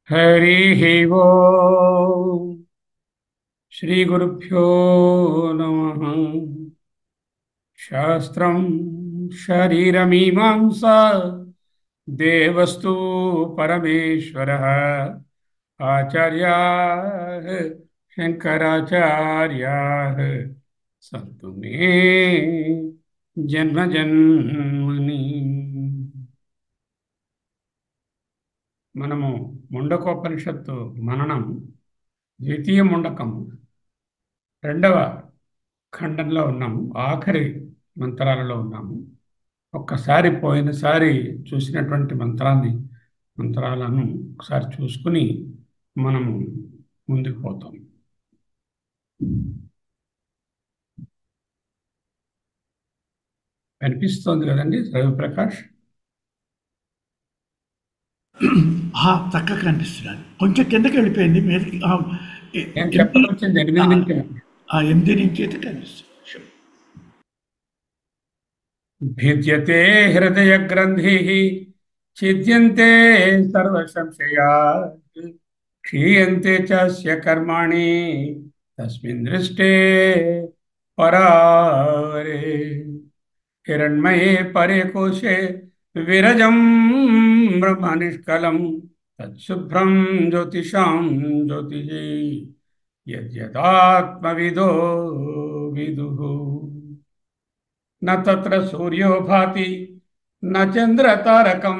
हरिः ओम् श्रीगुरुभ्यो नमः। शास्त्रं शरीरमीमांसा देवस्तु परमेश्वरः आचार्याः शङ्कराचार्याः सन्तु मे जन्मजन्मनि। మనము ముండకోపనిషత్తు మననం ద్వితీయ ముండకం రెండవ ఖండంలో ఉన్నాము. ఆఖరి మంత్రాలలో ఉన్నాము. ఒక్కసారి పోయినసారి చూసినటువంటి మంత్రాలను ఒకసారి చూసుకుని మనము ముందుకు పోతాం. కనిపిస్తోంది కదండి రవిప్రకాష్? చక్కగా కనిపిస్తున్నాను. కొంచెం కిందకి వెళ్ళిపోయింది. మీరు చెప్పవచ్చింది 8 నుంచి 8 నుంచి అయితే కనిపిస్తుంది. భిద్యతే హృదయ గ్రంథి ఛిద్యంతే సర్వ సంశయా క్షీయంతే చాస్య కర్మాణి తస్మిన్ దృష్టే పరావరే హిరణ్మయే పరే కోశే విరజం బ్రహ్మ నిష్కలం తత్శుభ్రం జ్యోతిషాం జ్యోతిషి యద్యదాత్మవిదో విదుః న తత్ర సూర్యో భాతి న చంద్ర తారకం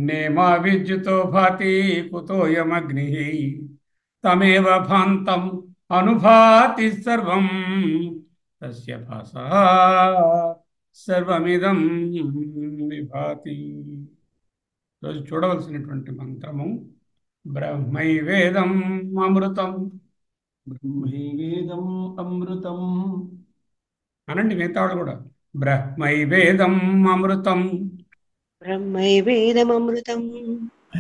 నేమా విద్యుతో భాతి కుతోయమగ్నిః తమేవ భాంతం అనుభాతి సర్వం తస్య భాసా సర్వమిదం విభాతి. రోజు చూడవలసినటువంటి మంత్రము బ్రహ్మైవేదం అమృతం. బ్రహ్మైవేదం అమృతం అనండి మిగతా వాళ్ళు కూడా. బ్రహ్మైవేదం అమృతం బ్రహ్మైవేదమృతం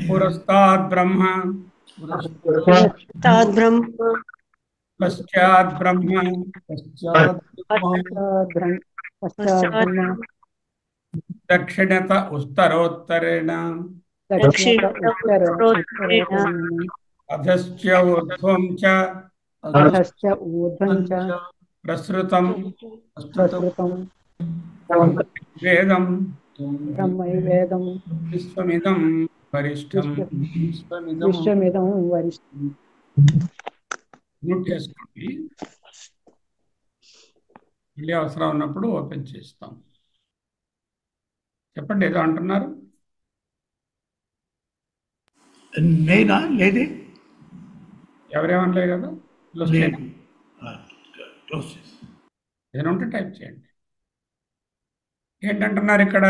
పురస్తాద్ బ్రహ్మ పురస్తాద్ బ్రహ్మ పశ్చాత్ బ్రహ్మ పశ్చాత్ దక్షిణత ఉత్తరోత్తరేణ దక్షిణోత్తరేణ అధశ్చ ఊర్ధ్వం చ ప్రసృతం వేదం బ్రహ్మైవేదం విశ్వమిదం వరిష్టం. విశ్వమిదం వరిష్టం. నోట్ చేసుకోండి. మళ్ళీ అవసరం ఉన్నప్పుడు ఓపెన్ చేస్తాం. చెప్పండి, ఏదో అంటున్నారు. నేనా? లేదే. ఎవరేమనలే కదా. ఏదైనా ఉంటే టైప్ చేయండి. ఏంటంటున్నారు ఇక్కడ?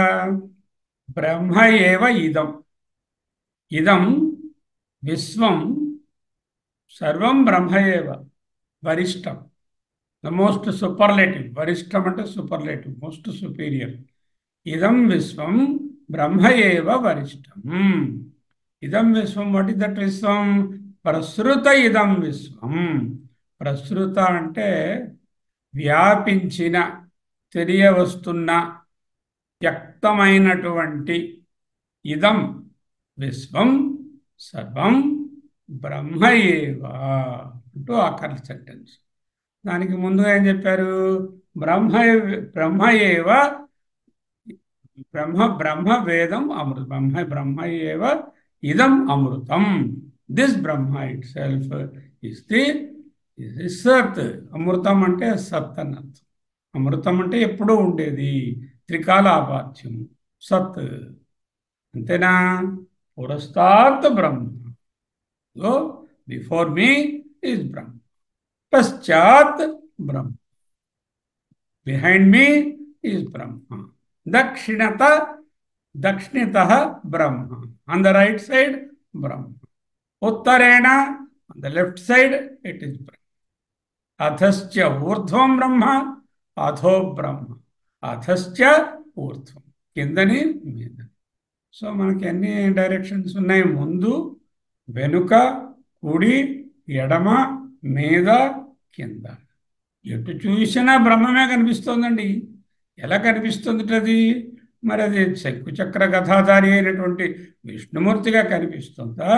బ్రహ్మ ఏవ ఇదం. ఇదం విశ్వం సర్వం బ్రహ్మ ఏవ వరిష్టం. The most superlative. వరిష్టం అంటే సూపర్లేటివ్, మోస్ట్ సుపీరియర్. ఇదం విశ్వం బ్రహ్మ ఏవ వరిష్టం. ఇదం విశ్వం. వాట్ ఇస్ దట్ విశ్వం? ప్రసృత ఇదం విశ్వం. ప్రసృత అంటే వ్యాపించిన, తెలియవస్తున్న, వ్యక్తమైనటువంటి ఇదం విశ్వం సర్వం బ్రహ్మ ఏవ అంటూ ఆఖరి సెంటెన్స్. దానికి ముందుగా ఏం చెప్పారు? బ్రహ్మ ఏవ బ్రహ్మ వేదం అమృతం. బ్రహ్మ ఏవ ఇదం అమృతం. This Brahma itself is the sat. అమృతం అంటే సత్ అన్నర్థం. అమృతం అంటే ఎప్పుడూ ఉండేది, త్రికాలాపాత్యం, సత్. అంతేనా? పురస్తాత్ బ్రహ్మ. So before me is Brahma. పశ్చాత్ బ్రహ్మ. Behind me is Brahma. దక్షిణతః బ్రహ్మ. On the right side Brahma. ఉత్తరేణ on the left side it is Brahma. అధశ్చ ఊర్ధ్వం బ్రహ్మ అధో బ్రహ్మ. అధశ్చ ఊర్ధ్వం, కిందని మీద. సో మనకి ఎన్ని డైరెక్షన్స్ ఉన్నాయి? ముందు, వెనుక, కుడి, ఎడమ, మీద, కింద. ఎటు చూసినా బ్రహ్మమే కనిపిస్తోందండి. ఎలా కనిపిస్తుంది అది? మరి అది శంకుచక్ర గదాధారి అయినటువంటి విష్ణుమూర్తిగా కనిపిస్తుందా,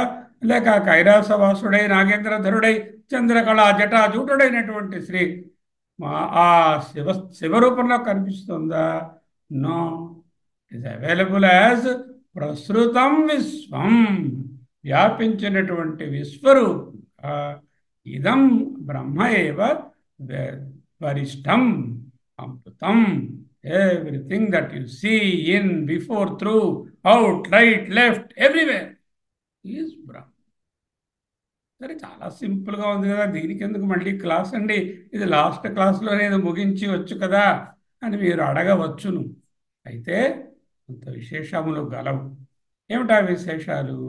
లేక కైలాసవాసుడై నాగేంద్రధరుడై చంద్రకళా జటాజూటుడైనటువంటి శ్రీ ఆ శివరూపంలో కనిపిస్తుందా? No, it is available as ప్రసృతం విశ్వం, వ్యాపించినటువంటి విశ్వరూపంగా ఇదం బ్రహ్మ ఏవ వరిష్టం అమృతం. Everything that you see in, before, through, out, right, left, everywhere is Brahma. సరే, చాలా సింపుల్గా ఉంది కదా, దీనికి ఎందుకు మళ్ళీ క్లాస్ అండి, ఇది లాస్ట్ క్లాస్లోనే ఇది ముగించి వచ్చు కదా అని మీరు అడగవచ్చును. అయితే అంత విశేషములు గలవు. ఏమిటా విశేషాలు?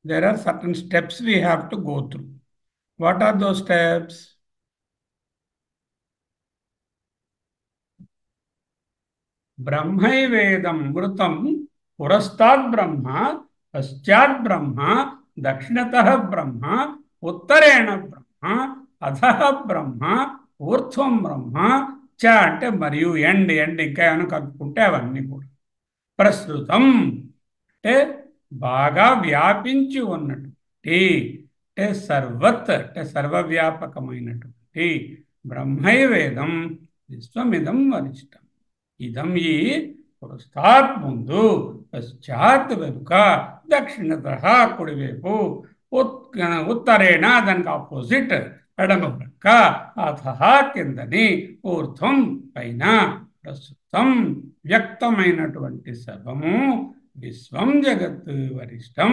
There are certain steps we have to go through. What are those steps? బ్రహ్మైవేదం మృతం పురస్తాద్ బ్రహ్మ, పశ్చాత్ బ్రహ్మ, దక్షిణతః బ్రహ్మ, ఉత్తరేణ బ్రహ్మ, అధః బ్రహ్మ, ఊర్ధ్వం బ్రహ్మ, చ అంటే మరియు, ఎండ్ ఇంకా ఏమైనా కలుపుకుంటే అవన్నీ కూడా. ప్రస్తుతం అంటే బాగా వ్యాపించి ఉన్నటువంటి, అంటే సర్వత్ అంటే సర్వవ్యాపకమైనటువంటి బ్రహ్మైవేదం విశ్వమిదం వరిష్టం. ఇదం ఈ పురస్తాత్ ముందు, పశ్చాత్ వెనుక, దక్షిణతః కుడివైపు, ఉత్తరేణ దానికి ఆపోజిట్ ఎడమ ప్రక్క, అధః కిందని, ఊర్ధ్వం పైన, ప్రస్తుతం వ్యక్తమైనటువంటి సర్వము విశ్వం జగత్ వరిష్టం,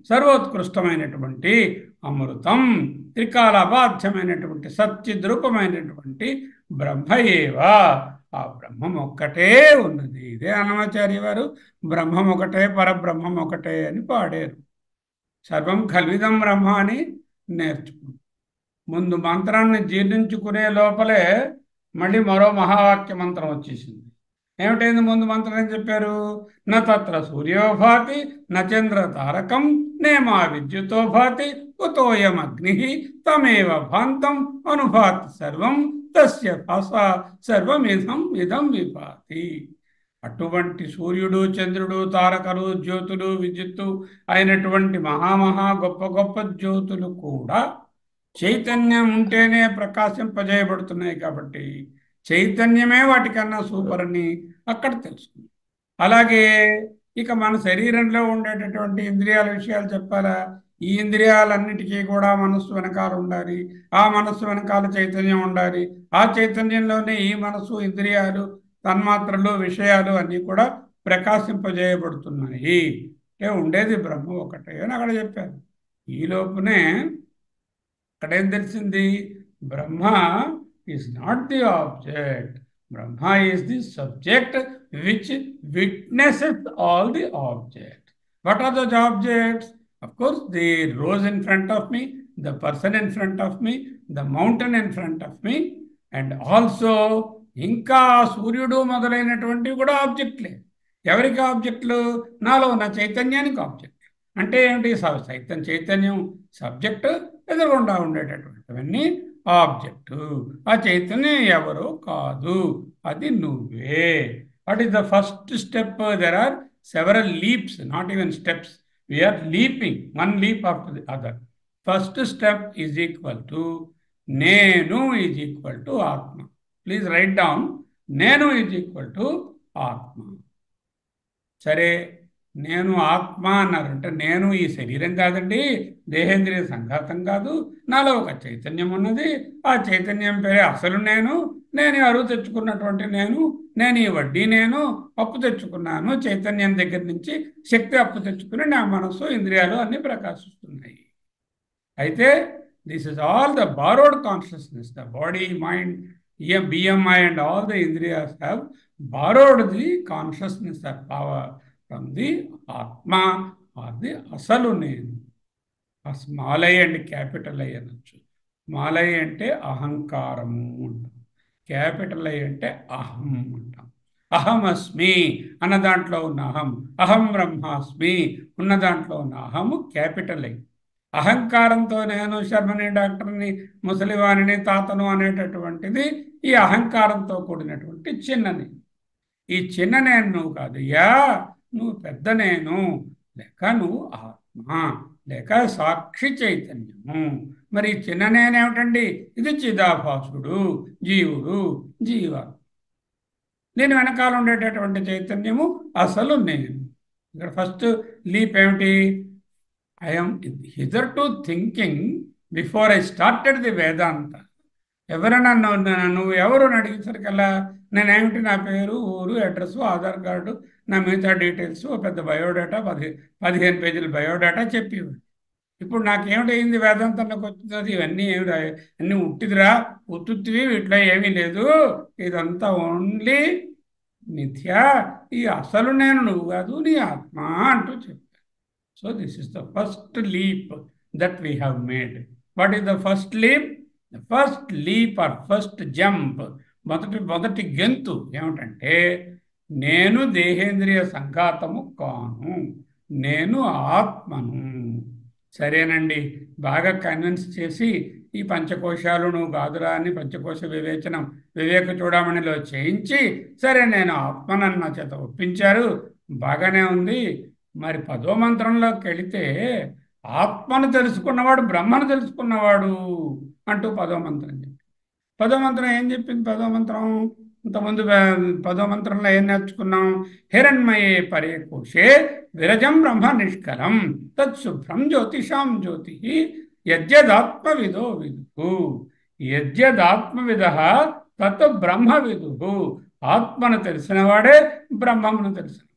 సర్వోత్కృష్టమైనటువంటి అమృతం, త్రికాలబాధ్యమైనటువంటి సత్యద్రూపమైనటువంటి బ్రహ్మ ఏవ, ఆ బ్రహ్మం ఒక్కటే ఉన్నది. ఇదే అన్నమాచార్య వారు బ్రహ్మం ఒకటే, పరబ్రహ్మం ఒకటే అని పాడారు. సర్వం ఖల్విదం బ్రహ్మ అని నేర్చుకున్నాం. ముందు మంత్రాన్ని జీర్ణించుకునే లోపలే మళ్ళీ మరో మహావాక్య మంత్రం వచ్చేసింది. ఏమిటైంది? ముందు మంత్రం ఏం చెప్పారు? న తత్ర సూర్యో భాతి న చంద్ర తారకం నేమా విద్యుతో భాతి కుతోయం అగ్ని తమేవ భాంతం అనుభాతి సర్వం తస్య భాసా సర్వమిదం ఇదం విభాతి. అటువంటి సూర్యుడు, చంద్రుడు, తారకలు, జ్యోతులు, విద్యుత్తు అయినటువంటి మహామహా గొప్ప గొప్ప జ్యోతులు కూడా చైతన్యం ఉంటేనే ప్రకాశింపజేయబడుతున్నాయి. కాబట్టి చైతన్యమే వాటికన్నా సూపర్ అని అక్కడ తెలుసుకుంది. అలాగే ఇక మన శరీరంలో ఉండేటటువంటి ఇంద్రియాల విషయాలు చెప్పాలా? ఈ ఇంద్రియాలన్నిటికీ కూడా మనస్సు వెనకాల ఉండాలి, ఆ మనస్సు వెనకాల చైతన్యం ఉండాలి, ఆ చైతన్యంలోనే ఈ మనస్సు, ఇంద్రియాలు, తన్మాత్రలు, విషయాలు అన్నీ కూడా ప్రకాశింపజేయబడుతున్నాయి. అంటే ఉండేది బ్రహ్మ ఒకటే అని అక్కడ చెప్పారు. ఈ లోపునే అక్కడేం తెలిసింది? బ్రహ్మ is not the object. Brahma is the subject which witnesses all the objects. What are those objects? Of course, the rose in front of me, the person in front of me, the mountain in front of me, and also ఇంకా సూర్యుడు మొదలైనటువంటివి కూడా ఆబ్జెక్ట్లే. ఎవరికి ఆబ్జెక్టులు? నాలో ఉన్న చైతన్యానికి object. అంటే ఏమిటి? చైతన్యం సబ్జెక్టు, ఎదురుగుండా ఉండేటటువంటివన్నీ ఆబ్జెక్టు. ఆ చైతన్యం ఎవరో కాదు, అది నువ్వే. What is the first step? There are several leaps, not even steps. We are leaping one leap after the other. First step is equal to నేను is equal to atma. Please write down. నేను is equal to atma. సరే, నేను ఆత్మ అన్నారు అంటే నేను ఈ శరీరం కాదండి, దేహేంద్రియ సంఘాతం కాదు, నాలో ఒక చైతన్యం ఉన్నది. ఆ చైతన్యం పేరే అసలు నేను అరువు తెచ్చుకున్నటువంటి నేను ఈ వడ్డీ అప్పు తెచ్చుకున్నాను. చైతన్యం దగ్గర నుంచి శక్తి అప్పు తెచ్చుకుని నా మనసు, ఇంద్రియాలు అన్నీ ప్రకాశిస్తున్నాయి. అయితే this is all the borrowed consciousness. The body, mind, BMI and all the indriyas have borrowed the consciousness or power from the Atma or the అసలు నేను. ఆ small I and capital I అనొచ్చు. స్మాల్ ఐ అంటే అహంకారము అంటాం, capital I అంటే అహం అంటాం. అహమస్మి అన్న దాంట్లో ఉన్న అహం, అహం బ్రహ్మాస్మి ఉన్న దాంట్లో ఉన్న అహము క్యాపిటల్ ఐ. అహంకారంతో నేను శర్మని, డాక్టర్ని, ముసలివాణిని, తాతను అనేటటువంటిది ఈ అహంకారంతో కూడినటువంటి చిన్న నేను. ఈ చిన్న నేను నువ్వు కాదయ్యా, నువ్వు పెద్ద నేను, లేక నువ్వు ఆత్మ, లేక సాక్షి చైతన్యము. మరి ఈ చిన్న నేనేమిటండి? ఇది చిదాభాసుడు, జీవుడు, జీవ. దీని వెనకాల ఉండేటటువంటి చైతన్యము అసలు నేను. ఇక్కడ ఫస్ట్ లీప్ ఏమిటి? I'm hitherto thinking before I started the Vedanta. ఎవరైనా నువ్వు ఎవరు అని అడిగేసరికల్లా నేనేమిటి, నా పేరు, ఊరు, అడ్రస్, ఆధార్ కార్డు, నా మిగతా డీటెయిల్స్, పెద్ద బయోడేటా, 15 పేజీల బయోడేటా చెప్పేవాడు. ఇప్పుడు నాకేమిటయింది? వేదాంతంలోకి వచ్చింది ఇవన్నీ ఏమిటి? అన్నీ ఉట్టిదిరా, ఉత్తుత్తివి, వీటిలో ఏమీ లేదు, ఇదంతా ఓన్లీ మిథ్య, ఈ అసలు నేను నువ్వు కాదు, నీ ఆత్మ అంటూ చెప్పాను. So this is the first leap that we have made. What is the first leap? The first leap or first jump, మొదటి గెంతు ఏమిటంటే, నేను దేహేంద్రియ సంఘాతము కాను, నేను ఆత్మను. సరేనండి, బాగా కన్విన్స్ చేసి ఈ పంచకోశాలు నువ్వు కాదురా అని పంచకోశ వివేచనం వివేక చూడమణిలో చేయించి, సరే నేను ఆత్మనన్న చేత ఒప్పించారు, బాగానే ఉంది. మరి 10వ మంత్రంలోకి వెళితే ఆత్మను తెలుసుకున్నవాడు బ్రహ్మను తెలుసుకున్నవాడు అంటూ 10వ మంత్రం చెప్పి, 10వ మంత్రం ఏం చెప్పింది? 10వ మంత్రం ఇంతకుముందు 10వ మంత్రంలో ఏం నేర్చుకున్నాం? హిరణ్మయే పరే కోశే విరజం బ్రహ్మ నిష్కలం తత్శుభ్రం జ్యోతిషాం జ్యోతి యద్యదాత్మవిదో విదుః. యద్యదాత్మవిద తత్ బ్రహ్మ విదుః. ఆత్మను తెలిసినవాడే బ్రహ్మమును తెలిసినవాడు.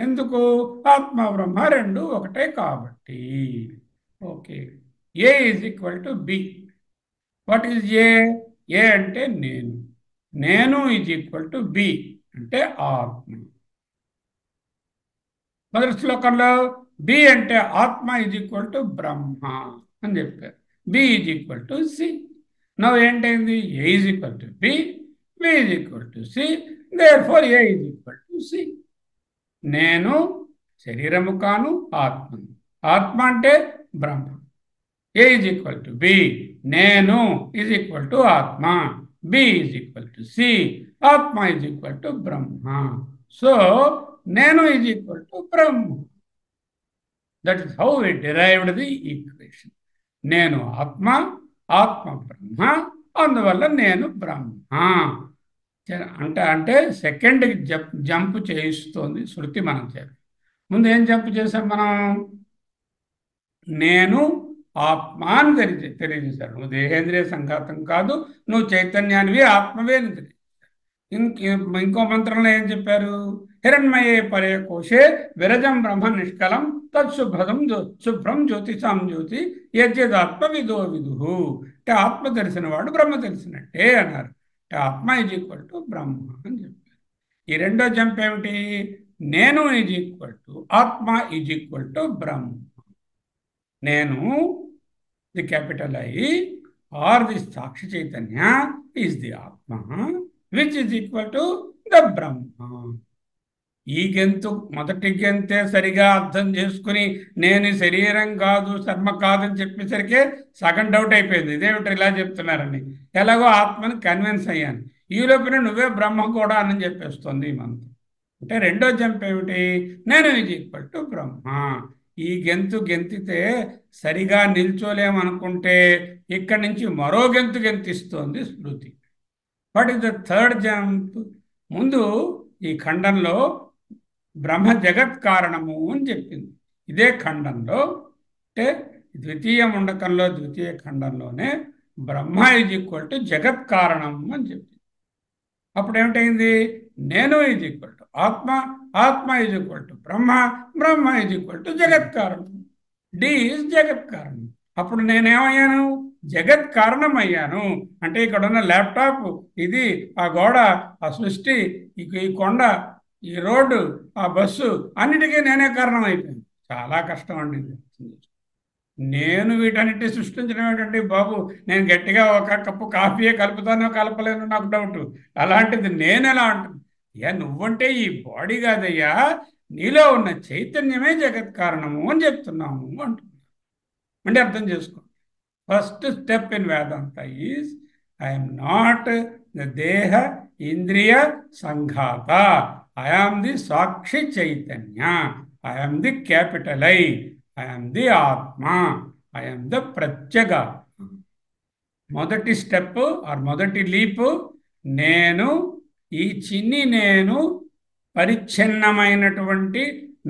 ఎందుకు? ఆత్మ బ్రహ్మ రెండు ఒకటే కాబట్టి. Okay, A is equal to B. What is A? A అంటే నేను, నేను ఈజ్ ఈక్వల్ టు బి అంటే ఆత్మ. మొదటి శ్లోకంలో బి అంటే ఆత్మ ఈజ్ ఈక్వల్ టు బ్రహ్మ అని చెప్పారు. B is equal to C. Now ఏంటైంది? A is equal to B, B is equal to C, therefore A is equal to C. నేను శరీరము కాను, ఆత్మను. ఆత్మ అంటే బ్రహ్మ. A is equal to B, నేను is equal to atma, B is equal to C, atma is equal to Brahma. So నేను is equal to Brahma. That is how we derived the equation. నేను ఆత్మ, ఆత్మ బ్రహ్మ, అందువల్ల నేను బ్రహ్మ. అంటే సెకండ్ జంప్ చేయిస్తోంది శృతి మనం చేయాలి. ముందు ఏం జంప్ చేసాం మనం? నేను ఆత్మ అని తెలియజేశారు. నువ్వు దేహేంద్రియ సంఘాతం కాదు, నువ్వు చైతన్యానివి, ఆత్మవే అని తెలియజేశారు. ఇంకో మంత్రంలో ఏం చెప్పారు? హిరణ్మయే పరే కోశే విరజం బ్రహ్మ నిష్కలం శుభ్రం జ్యోతిషాం జ్యోతి యజ్ఞదాత్మ విదో విదుః. అంటే ఆత్మ తెలిసినవాడు బ్రహ్మ తెలిసినట్టే అన్నారు. అంటే ఆత్మ ఈజ్ ఈక్వల్ టు బ్రహ్మ అని చెప్పారు. ఈ రెండో జంప్ ఏమిటి? నేను is equal to atma is equal to Brahma. నేను the capital I or the sakshi chaitanya is the atma which is equal to the Brahma. ఈ గెంతు మొదటి గెంతే సరిగా అర్థం చేసుకుని నేను శరీరం కాదు, శర్మ కాదని చెప్పేసరికి సగం డౌట్ అయిపోయింది, ఇదేమిటి ఇలా చెప్తున్నారని. ఎలాగో ఆత్మని కన్విన్స్ అయ్యాను. ఈ లోపల నువ్వే బ్రహ్మ కూడా అని చెప్పేస్తుంది ఈ మంత్రం. అంటే రెండో జంప్ ఏమిటి? నేను ఈజ్ ఈక్వల్ టు బ్రహ్మ. ఈ గెంతితే సరిగా నిల్చోలేమనుకుంటే ఇక్కడి నుంచి మరో గెంతిస్తోంది స్మృతి. What is the third jump? ముందు ఈ ఖండంలో బ్రహ్మ జగత్ కారణము అని చెప్పింది. ఇదే ఖండంలో అంటే ద్వితీయ ముండకంలో ద్వితీయ ఖండంలోనే బ్రహ్మ ఈజ్ ఈక్వల్ టు జగత్ కారణం అని చెప్పింది. అప్పుడు ఏమిటైంది? నేను ఈజ్ ఈక్వల్ టు ఆత్మ, ఆత్మ is equal to Brahma, Brahma is equal to జగత్ కారణం. డి ఈజ్ జగత్ కారణం. అప్పుడు నేనేమయ్యాను? జగత్ కారణం అయ్యాను. అంటే ఇక్కడ ఉన్న ల్యాప్టాప్, ఇది ఆ గోడ, ఆ సృష్టి, ఈ కొండ, ఈ రోడ్డు, ఆ బస్సు, అన్నిటికీ నేనే కారణం అయిపోయాను. చాలా కష్టం అండి. నేను వీటన్నిటి సృష్టించడం ఏంటండి బాబు? నేను గట్టిగా ఒక కప్పు కాఫీయే కలుపుతానో కలపలేను నాకు డౌట్. అలాంటిది నేను ఎలా అంటాను? అయ్యా నువ్వంటే ఈ బాడీ కాదయ్యా, నీలో ఉన్న చైతన్యమే జగత్ కారణము అని చెప్తున్నాము అంటున్నాను. అంటే అర్థం చేసుకో. First step in Vedanta is I'm not the deha indriya sanghata. I am the sakshi chaitanya. I am the capital I. I am the atma. I am the pratyeka. మొదటి స్టెప్ ఆర్ మొదటి లీప్, నేను ఈ చిన్ని నేను పరిచ్ఛిన్నమైనటువంటి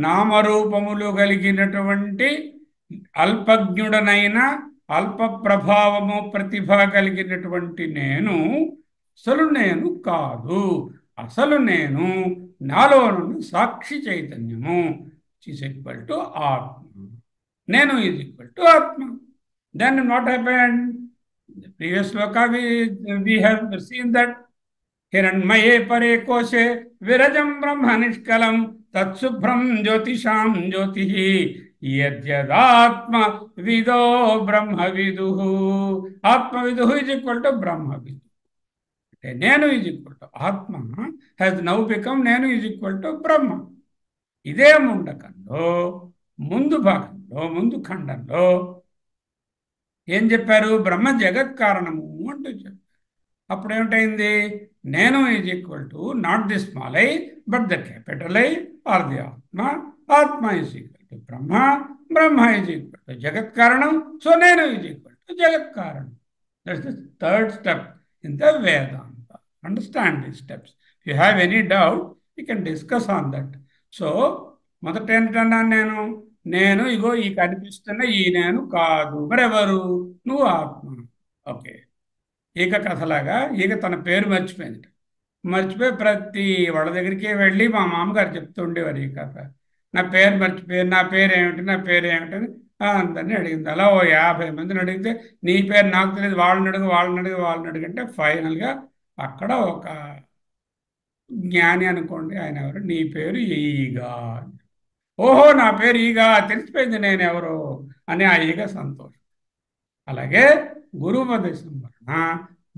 నామరూపములు కలిగినటువంటి అల్పజ్ఞుడనైన అల్ప ప్రభావము ప్రతిభ కలిగినటువంటి నేను అసలు నేను కాదు. అసలు నేను నాలో నుండి సాక్షి చైతన్యము ఈజ్ ఈక్వల్ టు ఆత్మ. నేను ఈజ్ ఈక్వల్ టు ఆత్మ. Then what happened? The previous sloka we have seen that हिरण्मये परे कोशे विरजं ब्रह्म निष्कलं तत्शुभ्रं ज्योतिषां ज्योतिः यद्यदात्म विदो ब्रह्मविदुः. आत्मविदुः is equal to ब्रह्मविदुः. నేను is equal to ఆత్మ has now become నేను is equal to బ్రహ్మ. ఇదే ముండకంలో ముందు భాగంలో ముందు ఖండంలో ఏం చెప్పారు? బ్రహ్మ జగత్ కారణము అంటూ చెప్పారు. అప్పుడు ఏమిటైంది? నేను is equal to not the small I but the capital I or the ఆత్మ. ఆత్మ is equal to Brahma. Brahma is equal to జగత్ కారణం. సో నేను ఈజ్ ఈక్వల్ టు జగత్ కారణం. That's the third step in the Vedanta. Understand the steps. If you have any doubt you can discuss on that. So మొదట ఏంటన్నాను నేను? నేను ఇగో ఈ కనిపిస్తున్న ఈ నేను కాదు. మరెవరు? నువ్వు ఆత్మ. ఓకే. ఈగ కథలాగా ఈగ తన పేరు మర్చిపోయింది. మర్చిపోయి ప్రతి వాళ్ళ దగ్గరికి వెళ్ళి మా మామగారు చెప్తూ ఉండేవారు ఈ కథ. నా పేరు మర్చిపోయి నా పేరు ఏమిటి నా పేరు ఏమిటని అందరినీ అడిగింది. అలా ఓ 50 మందిని అడిగితే నీ పేరు నాకు తెలియదు, వాళ్ళని అడుగు వాళ్ళని అడుగు వాళ్ళని అడిగంటే ఫైనల్గా అక్కడ ఒక జ్ఞాని అనుకోండి, ఆయన ఎవరు? నీ పేరు ఈగా. ఓహో నా పేరు ఈగా, తెలిసిపోయింది నేను ఎవరో అని ఆ ఈగ సంతోషం. అలాగే గురువుపదేశం వలన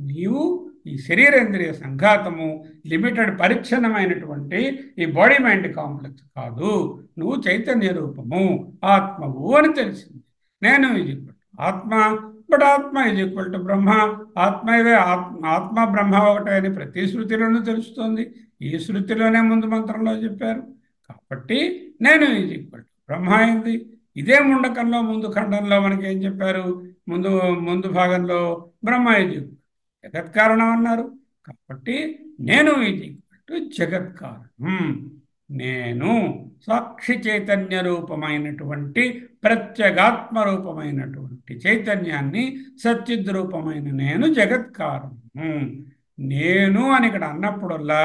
నీవు ఈ శరీరేంద్రియ సంఘాతము లిమిటెడ్ పరిచ్ఛిన్నమైనటువంటి ఈ బాడీ మైండ్ కాంప్లెక్స్ కాదు. నువ్వు చైతన్య రూపము ఆత్మవు అని తెలిసింది. నేను ఈజ్ ఈక్వల్ టు ఆత్మ బట్ ఆత్మ ఈజ్ ఈక్వల్ టు బ్రహ్మ. ఆత్మవే ఆత్మ బ్రహ్మ ఒకటే అని ప్రతి శృతిలోనూ తెలుస్తుంది. ఈ శృతిలోనే ముందు మంత్రంలో చెప్పారు. కాబట్టి నేను ఈజ్ ఈక్వల్ టు బ్రహ్మ అయింది. ఇదే ముండకంలో ముందు ఖండంలో మనకి ఏం చెప్పారు? ముందు భాగంలో బ్రహ్మ ఈజ్ ఈక్వల్ జగత్ కారణం అన్నారు. కాబట్టి నేను ఈజ్ ఈక్వల్ టు జగత్ కారణం. నేను సాక్షి చైతన్య రూపమైనటువంటి ప్రత్యేగాత్మ రూపమైనటువంటి చైతన్యాన్ని సచ్చిద్ రూపమైన నేను జగత్ కారణము. నేను అని ఇక్కడ అన్నప్పుడల్లా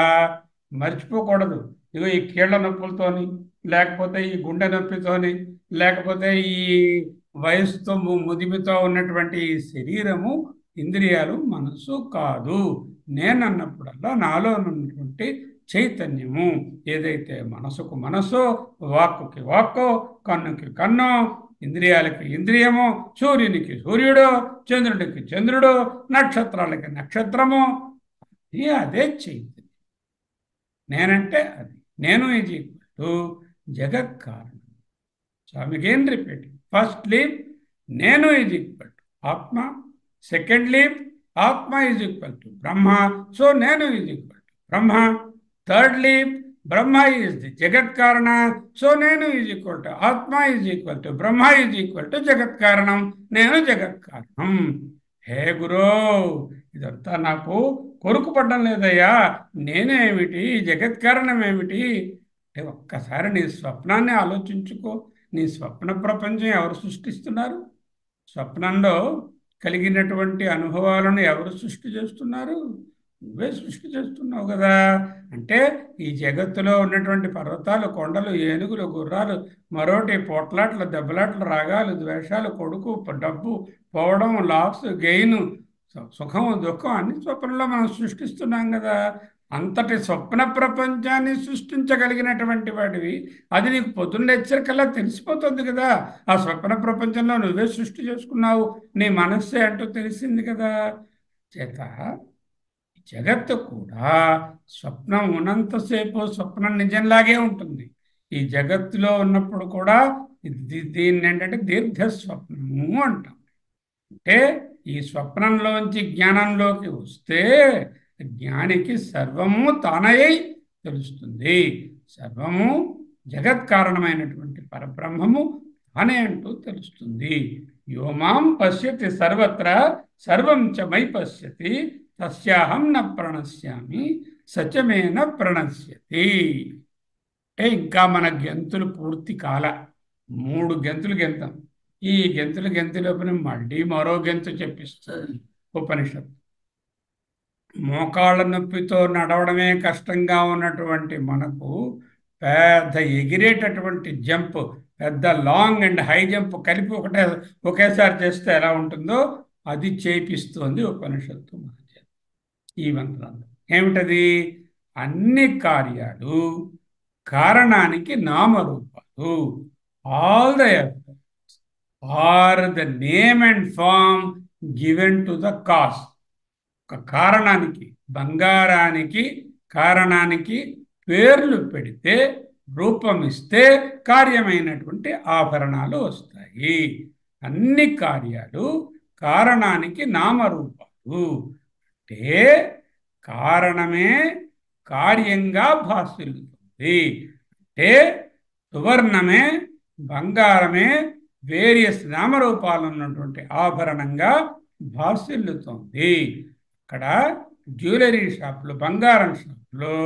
మర్చిపోకూడదు. ఇగో ఈ కీళ్ల నొప్పులతోని, లేకపోతే ఈ గుండె నొప్పితోని, లేకపోతే ఈ వయసుతో ముదిమితో ఉన్నటువంటి ఈ శరీరము, ఇంద్రియాలు, మనసు కాదు. నేను అన్నప్పుడల్లా నాలో ఉన్నటువంటి చైతన్యము ఏదైతే మనసుకు మనసో, వాక్కుకి వాక్కో, కన్నుకి కన్నో, ఇంద్రియాలకి ఇంద్రియము, సూర్యునికి సూర్యుడు, చంద్రుడికి చంద్రుడు, నక్షత్రాలకి నక్షత్రము, అదే చైతన్యం. నేనంటే అది. నేను ఈజ్ ఈక్వల్ టు జగత్ కారణం. So I again repeating. First leap నేను is equal to atma. Second leap atma is equal to Brahma. So నేను is equal to Brahma. Third leap Brahma is the jagat karana. So నేను is equal to atma is equal to Brahma is equal to జగత్ కారణం. నేను జగత్ కారణం. హే గురో, ఇదంతా నాకు కొరుకు పడ్డం లేదయ్యా. నేనేమిటి, జగత్ కారణం ఏమిటి అంటే ఒక్కసారి నీ స్వప్నాన్ని ఆలోచించుకో. నీ స్వప్న ప్రపంచం ఎవరు సృష్టిస్తున్నారు? స్వప్నంలో కలిగినటువంటి అనుభవాలను ఎవరు సృష్టి చేస్తున్నారు? నువ్వే సృష్టి చేస్తున్నావు కదా. అంటే ఈ జగత్తులో ఉన్నటువంటి పర్వతాలు, కొండలు, ఏనుగులు, గుర్రాలు, మరోటి పోట్లాట్లు, దెబ్బలాట్లు, రాగాలు, ద్వేషాలు, కొడుకు, డబ్బు, పోవడం, లాస్, గెయిన్, సుఖం, దుఃఖం అన్ని స్వప్నంలో మనం సృష్టిస్తున్నాం కదా. అంతటి స్వప్న ప్రపంచాన్ని సృష్టించగలిగినటువంటి వాడివి. అది నీకు పొద్దున్న హెచ్చరికల్లా తెలిసిపోతుంది కదా. ఆ స్వప్న ప్రపంచంలో నువ్వే సృష్టి చేసుకున్నావు, నీ మనస్సే అంటూ తెలిసింది కదా. చేత జగత్తు కూడా స్వప్నం ఉన్నంతసేపు స్వప్నం నిజంలాగే ఉంటుంది. ఈ జగత్తులో ఉన్నప్పుడు కూడా దీన్ని ఏంటంటే దీర్ఘ స్వప్నము అంటాం. అంటే ఈ స్వప్నంలోంచి జ్ఞానంలోకి వస్తే జ్ఞానికి సర్వము తానయ్యి తెలుస్తుంది. సర్వము జగత్ కారణమైనటువంటి పరబ్రహ్మము తానే అంటూ తెలుస్తుంది. యోమాం పశ్యతి సర్వత్ర సర్వం చ మై పశ్యతి తస్యాహం న ప్రణశ్యామి సచమేన ప్రణశ్యతి. అంటే ఇంకా మన గెంతులు పూర్తి కాల, 3 గెంతులు గెంతాం. ఈ గెంతులోపల మళ్ళీ మరో గెంతు చెప్పిస్తుంది ఉపనిషత్తు. మోకాళ్ళ నొప్పితో నడవడమే కష్టంగా ఉన్నటువంటి మనకు పెద్ద ఎగిరేటటువంటి జంప్, పెద్ద లాంగ్ అండ్ హై జంప్ కలిపి ఒకేసారి చేస్తే ఎలా ఉంటుందో అది చేపిస్తుంది ఉపనిషత్తు మన చేత. ఈ మంత్రాలు ఏమిటది? అన్ని కార్యాలు కారణానికి నామరూపాలు. All the efforts are the name and form given to the cause. ఒక కారణానికి, బంగారానికి కారణానికి పేర్లు పెడితే, రూపం ఇస్తే కార్యమైనటువంటి ఆభరణాలు వస్తాయి. అన్ని కార్యాలు కారణానికి నామరూపాలు. అంటే కారణమే కార్యంగా భాసిల్లుతుంది. అంటే సువర్ణమే, బంగారమే వేరియస్ నామరూపాలు ఉన్నటువంటి ఆభరణంగా భాసిల్లుతోంది. అక్కడ జ్యువెలరీ షాపులు, బంగారం షాపులో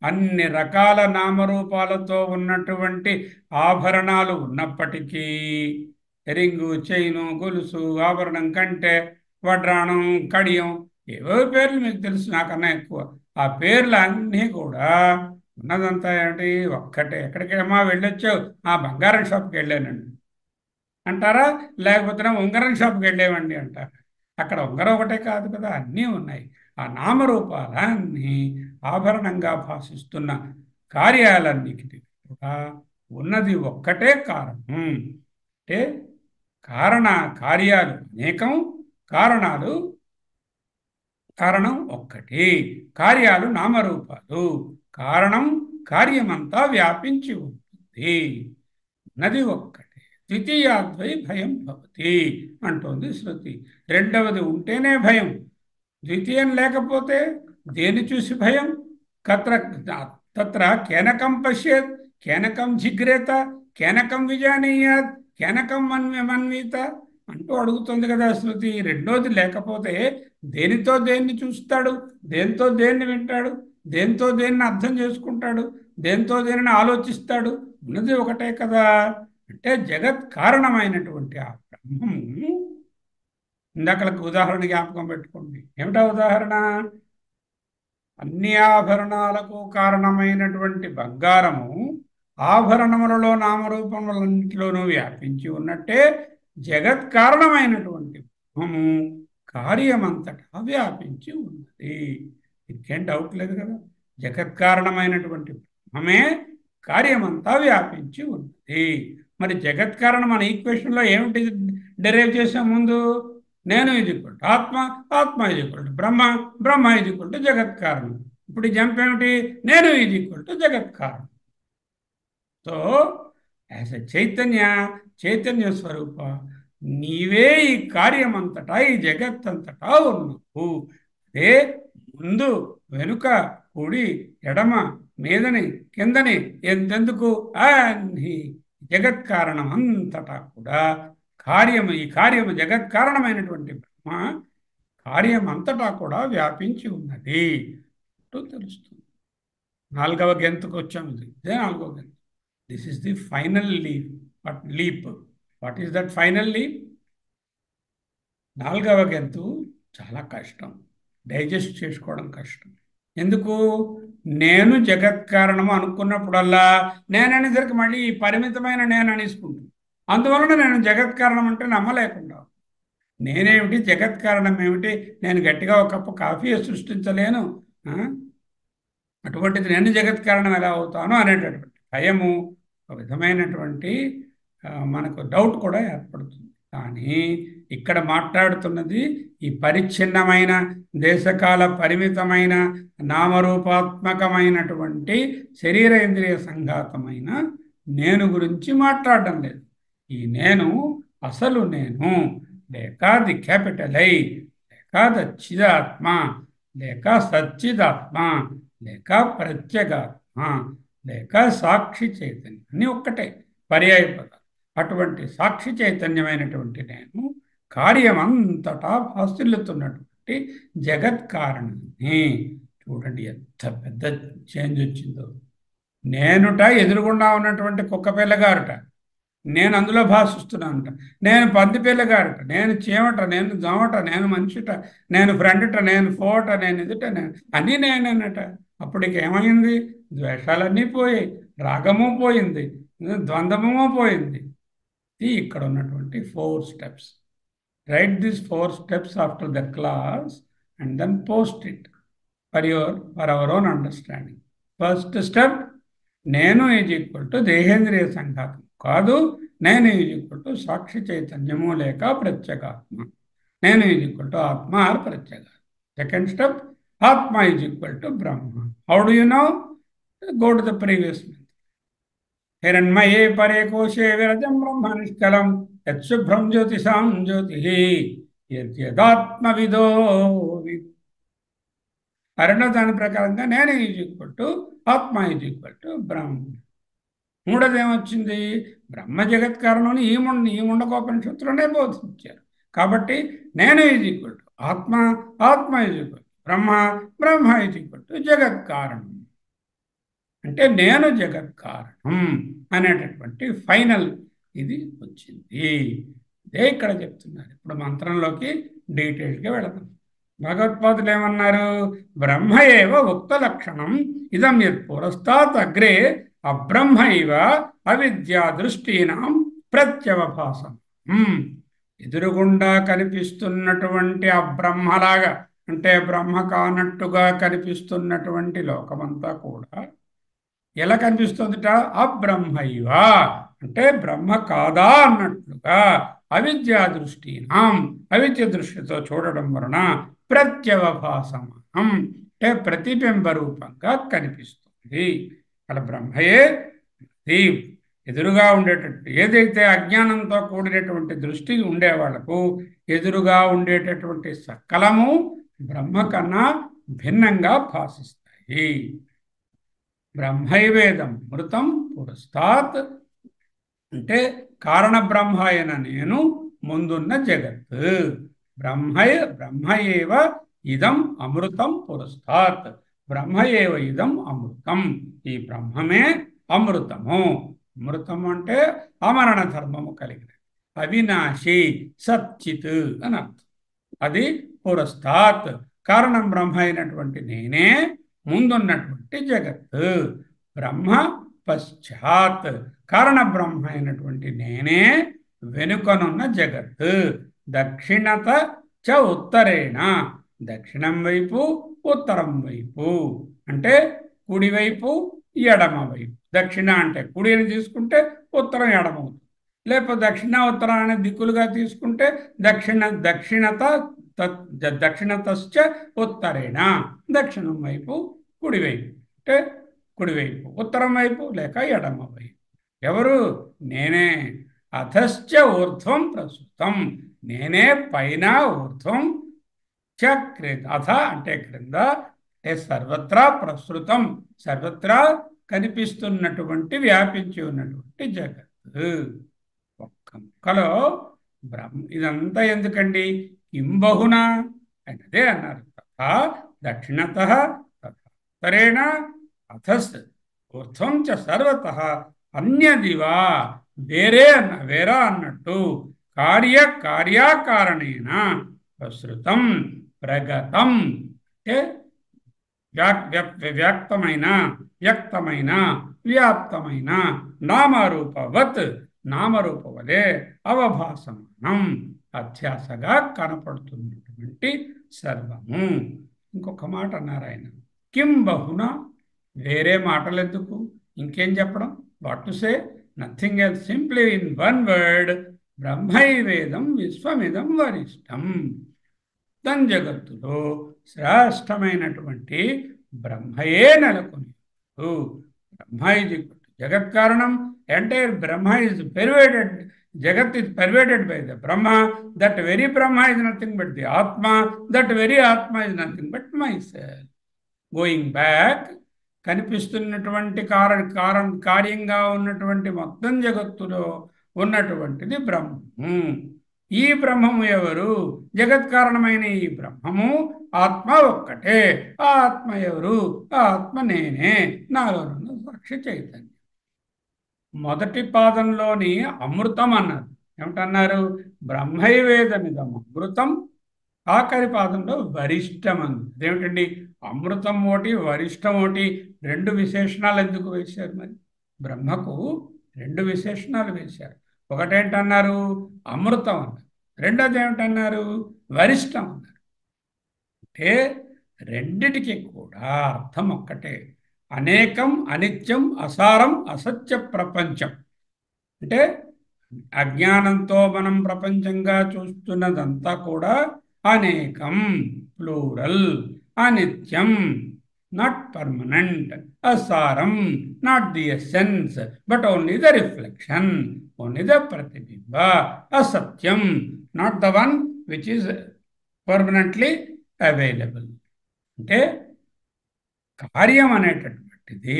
అన్ని రకాల నామరూపాలతో ఉన్నటువంటి ఆభరణాలు ఉన్నప్పటికీ రింగు, చైను, గొలుసు, ఆభరణం, కంటె, వడ్రాణం, కడియం, ఏవో పేర్లు మీకు తెలుసు నాకన్నా ఎక్కువ. ఆ పేర్లు అన్నీ కూడా ఉన్నదంతా ఏమిటి? ఒక్కటే. ఎక్కడికేమో వెళ్ళొచ్చావు? ఆ బంగారం షాప్కి వెళ్ళానండి అంటారా? లేకపోతే ఉంగరం షాప్కి వెళ్ళేవండి అంటారా? అక్కడ ఉంగరం ఒకటే కాదు కదా, అన్నీ ఉన్నాయి. ఆ నామరూపాలన్నీ ఆభరణంగా భాషిస్తున్న కార్యాలన్నిటికీ కూడా ఉన్నది ఒక్కటే కారణం. అంటే కార్యాలు అనేకం, కారణం ఒక్కటి. కార్యాలు నామరూపాలు, కారణం కార్యమంతా వ్యాపించి ఉంటుంది. ఉన్నది ఒక్కటే. ద్వితీయాద్వై భయం భవతి అంటోంది శృతి. రెండవది ఉంటేనే భయం, ద్వితీయం లేకపోతే దేని చూసి భయం? తత్ర కేనకం పశ్యేత్, కేనకం జిగ్రేత, కేనకం విజానీయాత్, కేనకం మన్వీత అంటూ అడుగుతుంది కదా శృతి. రెండోది లేకపోతే దేనితో దేన్ని చూస్తాడు, దేంతో దేన్ని వింటాడు, దేంతో దేన్ని అర్థం చేసుకుంటాడు, దేంతో దేనిని ఆలోచిస్తాడు? ఉన్నది ఒకటే కదా. అంటే జగత్ కారణమైనటువంటి ఆ బ్రహ్మము. ఇందాకలకు ఉదాహరణ జ్ఞాపకం పెట్టుకోండి. ఏమిటా ఉదాహరణ? అన్ని ఆభరణాలకు కారణమైనటువంటి బంగారము ఆభరణములలో నామరూపములన్నింటిలోనూ వ్యాపించి ఉన్నట్టే జగత్ కారణమైనటువంటి బ్రహ్మము కార్యమంతటా వ్యాపించి ఉన్నది. ఇంకేం డౌట్ లేదు కదా. జగత్ కారణమైనటువంటి బ్రహ్మమే కార్యమంతా వ్యాపించి ఉన్నది. మరి జగత్ కారణం మన ఈక్వేషన్లో ఏమిటి డెరైవ్ చేసే ముందు? నేను ఈజ్వల్ టు ఆత్మ, ఆత్మ equal to Brahma, Brahma equal to జగత్ కారణం. ఇప్పుడు ఈ జంప్ ఏమిటి? నేను ఈజ్వల్ టు జగత్ కారణం. సో యాజ్ ఎ చైతన్య స్వరూప నీవే ఈ కార్యమంతటా, ఈ జగత్తంతటా ఉన్నావు. అదే ముందు, వెనుక, కుడి, ఎడమ, మీదని, కిందని, ఎంతెందుకు అన్ని జగత్ కారణం అంతటా కూడా ఈ కార్యము జగత్ కారణమైనటువంటి బ్రహ్మ కార్యం అంతటా కూడా వ్యాపించి ఉన్నది అంటూ తెలుస్తుంది. 4వ గెంతుకు వచ్చాము. ఇదే 4వ గెంతు. This is the final leap. What is that final leap? 4వ గెంతు చాలా కష్టం, డైజెస్ట్ చేసుకోవడం కష్టం. ఎందుకు? నేను జగత్ కారణము అనుకున్నప్పుడల్లా నేననేసరికి మళ్ళీ ఈ పరిమితమైన నేను అనేసుకుంటుంది. అందువలన నేను జగత్ కారణం అంటే నమ్మలేకుండా, నేనేమిటి, జగత్ కారణం ఏమిటి, నేను గట్టిగా ఒక కప్పు కాఫీ సృష్టించలేను, అటువంటిది నేను జగత్ కారణం ఎలా అవుతాను అనేటటువంటి భయము, ఒక విధమైనటువంటి మనకు డౌట్ కూడా ఏర్పడుతుంది. కానీ ఇక్కడ మాట్లాడుతున్నది ఈ పరిచ్ఛిన్నమైన, దేశకాల పరిమితమైన, నామరూపాత్మకమైనటువంటి శరీరేంద్రియ సంఘాతమైన నేను గురించి మాట్లాడడం లేదు. ఈ నేను అసలు నేను, లేక ది క్యాపిటల్ ఐ, లేక ద చిదాత్మ, లేక సచ్చిదాత్మ, లేక ప్రత్యేగాత్మ, లేక సాక్షి చైతన్యం అని ఒక్కటే పర్యాయ పదాలు. అటువంటి సాక్షి చైతన్యమైనటువంటి నేను కార్యమంతటా భాసిల్లుతున్నటువంటి జగత్ కారణాన్ని. చూడండి ఎంత పెద్ద చేంజ్ వచ్చిందో. నేనుట ఎదురుగుండా ఉన్నటువంటి కుక్క పిల్లగారుట, నేను అందులో భాషిస్తున్నానుట. నేను పంది పిల్లగారుట, నేను చీమట, నేను దోమట, నేను మనిషిట, నేను ఫ్రెండ్ట, నేను ఫోట, నేను ఎదుట, నేను అన్నీ నేనన్నట. అప్పటికి ఏమైంది? ద్వేషాలన్నీ పోయాయి, రాగము పోయింది, ద్వంద్వము పోయింది. ఇది ఇక్కడ ఉన్నటువంటి 4 steps. Write these 4 steps after the class and then post it for our own understanding. First step, నేను ఈజ్ ఈక్వల్ టు దేహేంద్రియ సంఘాతం కాదు, నేను ఈజ్ ఈక్వల్ టు సాక్షి చైతన్యము లేక ప్రత్యేగాత్మ, నేను is equal to atma or pratyagatma. Second step, atma is equal to Brahma. How do you know? Go to the previous mantra. హిరణ్మయే పరే కోశే విరజం బ్రహ్మ నిష్కలం యత్శుభ్రం జ్యోతిషాం జ్యోతి యదాత్మవిదో. రెండో దాని ప్రకారంగా నేను is equal to atma is equal to బ్రహ్మ. మూడోది ఏమొచ్చింది? బ్రహ్మ జగత్ కారణం ఈ ముండకోపనిషత్తులోనే బోధించారు. కాబట్టి నేను ఈజ్ ఈక్వల్ టు ఆత్మ, ఆత్మ is equal to Brahma, Brahma is equal to జగత్ కారణం. అంటే నేను జగత్ కారణం అనేటటువంటి ఫైనల్ ఇది వచ్చింది. ఇదే ఇక్కడ చెప్తున్నారు. ఇప్పుడు మంత్రంలోకి డీటెయిల్గా వెళదాం. భగవత్పాదులు ఏమన్నారు? బ్రహ్మ ఏవ ఉక్త లక్షణం ఇదం యత్ పురస్తాత్ అగ్రే అబ్రహ్మ ఇవ అవిద్యా దృష్టీనాం ప్రత్యవభాసం. ఎదురుగుండా కనిపిస్తున్నటువంటి ఆ బ్రహ్మలాగా, అంటే బ్రహ్మ కానట్టుగా కనిపిస్తున్నటువంటి లోకమంతా కూడా ఎలా కనిపిస్తుందిట? అబ్రహ్మైవ అంటే బ్రహ్మ కాదా అన్నట్లుగా అవిద్యా దృష్టినాం, అవిద్య దృష్టితో చూడడం వలన ప్రత్యవభాసమానం అంటే ప్రతిబింబ రూపంగా కనిపిస్తుంది. అలా బ్రహ్మయే ఎదురుగా ఉండేటట్టు, ఏదైతే అజ్ఞానంతో కూడినటువంటి దృష్టి ఉండే వాళ్లకు ఎదురుగా ఉండేటటువంటి సకలము బ్రహ్మ కన్నా భిన్నంగా భాషిస్తాయి. బ్రహ్మైవేదం మృతం పురస్తాత్ అంటే కారణ బ్రహ్మ అయిన నేను ముందున్న జగత్. బ్రహ్మయేవ ఇదం అమృతం పురస్తాత్, బ్రహ్మయేవ ఇదం అమృతం, ఈ బ్రహ్మమే అమృతము. అమృతము అంటే అమరణ ధర్మము కలిగిన అవినాశి సచ్చిత్ అని అర్థం. అది పురస్తాత్ కారణం బ్రహ్మ అయినటువంటి నేనే ముందున్నటువంటి జగత్. బ్రహ్మ పశ్చాత్ కారణ బ్రహ్మ అయినటువంటి నేనే వెనుకనున్న జగత్. దక్షిణత చ ఉత్తరేణ దక్షిణం వైపు ఉత్తరం వైపు అంటే కుడివైపు ఎడమ వైపు. దక్షిణ అంటే కుడిని తీసుకుంటే ఉత్తరం ఎడమవుతుంది, లేకపోతే దక్షిణ ఉత్తరం అనే దిక్కులుగా తీసుకుంటే దక్షిణతశ్చ ఉత్తరేణ దక్షిణం వైపు కుడివైపు అంటే కుడివైపు, ఉత్తరం వైపు లేక ఎడమ వైపు. ఎవరు? నేనే. అధశ్చ ఊర్ధ్వం ప్రస్తుతం నేనే పైన, ఊర్ధ్వం చ అధ అంటే క్రింద, అంటే సర్వత్రా ప్రస్తుతం సర్వత్రా కనిపిస్తున్నటువంటి వ్యాపించి ఉన్నటువంటి జగత్. ఒక్క ముక్కలో బ్రహ్మ. ఇదంతా ఎందుకండి? కింబహునా అదే అన్నారు. తథా దక్షిణత ఉత్తరేణ అథస్ ఊర్ధ్వం చ సర్వతః అన్యదివా వేరా అన్నట్టు కార్యాకారణేన ప్రసృతం ప్రగతం అంటే వ్యక్తమైన వ్యాప్తమైన నామరూపవత్ నామరూపవలే అవభాసమానం అధ్యాసగా కనపడుతున్నటువంటి సర్వము. ఇంకొక మాట అన్నారు ఆయన, కిం బహునా వేరే మాటలు ఎందుకు, ఇంకేం చెప్పడం? What to say? Nothing else, simply in one word బ్రహ్మైవేదం విశ్వమిదం వరిష్టం. తన్ జగత్తులో శ్రేష్టమైనటువంటి బ్రహ్మయే నెలకొని. Brahma is jagat karanam, entire Brahma is pervaded Jagat is pervaded by the Brahma. That very Brahma is nothing but the Atma. That very Atma is nothing but myself. Going back, కనిపిస్తున్నటువంటి కార్యంగా ఉన్నటువంటి మొత్తం జగత్తులో ఉన్నటువంటిది బ్రహ్మము. ఈ బ్రహ్మము ఎవరు? జగత్కారణమైన ఈ బ్రహ్మము ఆత్మ ఒక్కటే. ఆ ఆత్మ ఎవరు? ఆ ఆత్మ నేనే, నాలోనున్న సాక్షి చైతన్యం. మొదటి పాదంలోని అమృతం అన్నారు. ఏమిటన్నారు? బ్రహ్మైవేదమిదం అమృతం. ఆఖరి పాదంలో వరిష్టం అంది. అదేమిటండి? అమృతం ఒకటి, వరిష్టం ఒకటి, రెండు విశేషణాలు ఎందుకు వేశారు? మరి బ్రహ్మకు రెండు విశేషణాలు వేశారు. ఒకటేంటన్నారు? అమృతం అన్నారు. రెండోది ఏమిటన్నారు? వరిష్టం అన్నారు. అంటే రెండిటికి కూడా అర్థం ఒక్కటే. అనేకం, అనిత్యం, అసారం, అసత్య ప్రపంచం. అంటే అజ్ఞానంతో మనం ప్రపంచంగా చూస్తున్నదంతా కూడా అనేకం, ప్లూరల్, అనిత్యం, నాట్ పర్మనెంట్, అసారం, not the essence but only the reflection, only the pratibimba, అసత్యం, not the one which is permanently available. అంటే కార్యం అనేటటువంటిది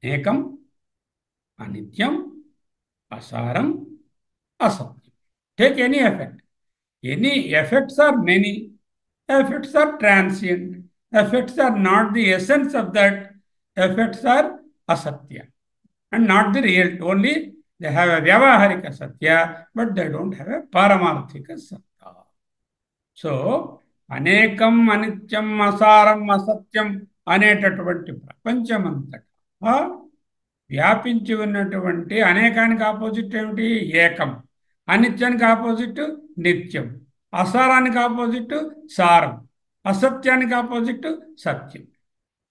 అనేకం, అనిత్యం, అసారం, అసత్యం. Take any effect. Any effects are many, effects are transient, effects are not the essence of that, effects are asatya and not the real. Only they have a vyavaharika satya, but they don't have a paramarthika satya. So అనేకం, అనిత్యం, అసారం, అసత్యం అనేటటువంటి ప్రపంచమంతటా వ్యాపించి ఉన్నటువంటి అనేకానికి opposite ఏమిటి? ఏకం. అనిత్యానికి ఆపోజిట్ నిత్యం. అసారానికి ఆపోజిట్ సారం. అసత్యానికి ఆపోజిట్ సత్యం.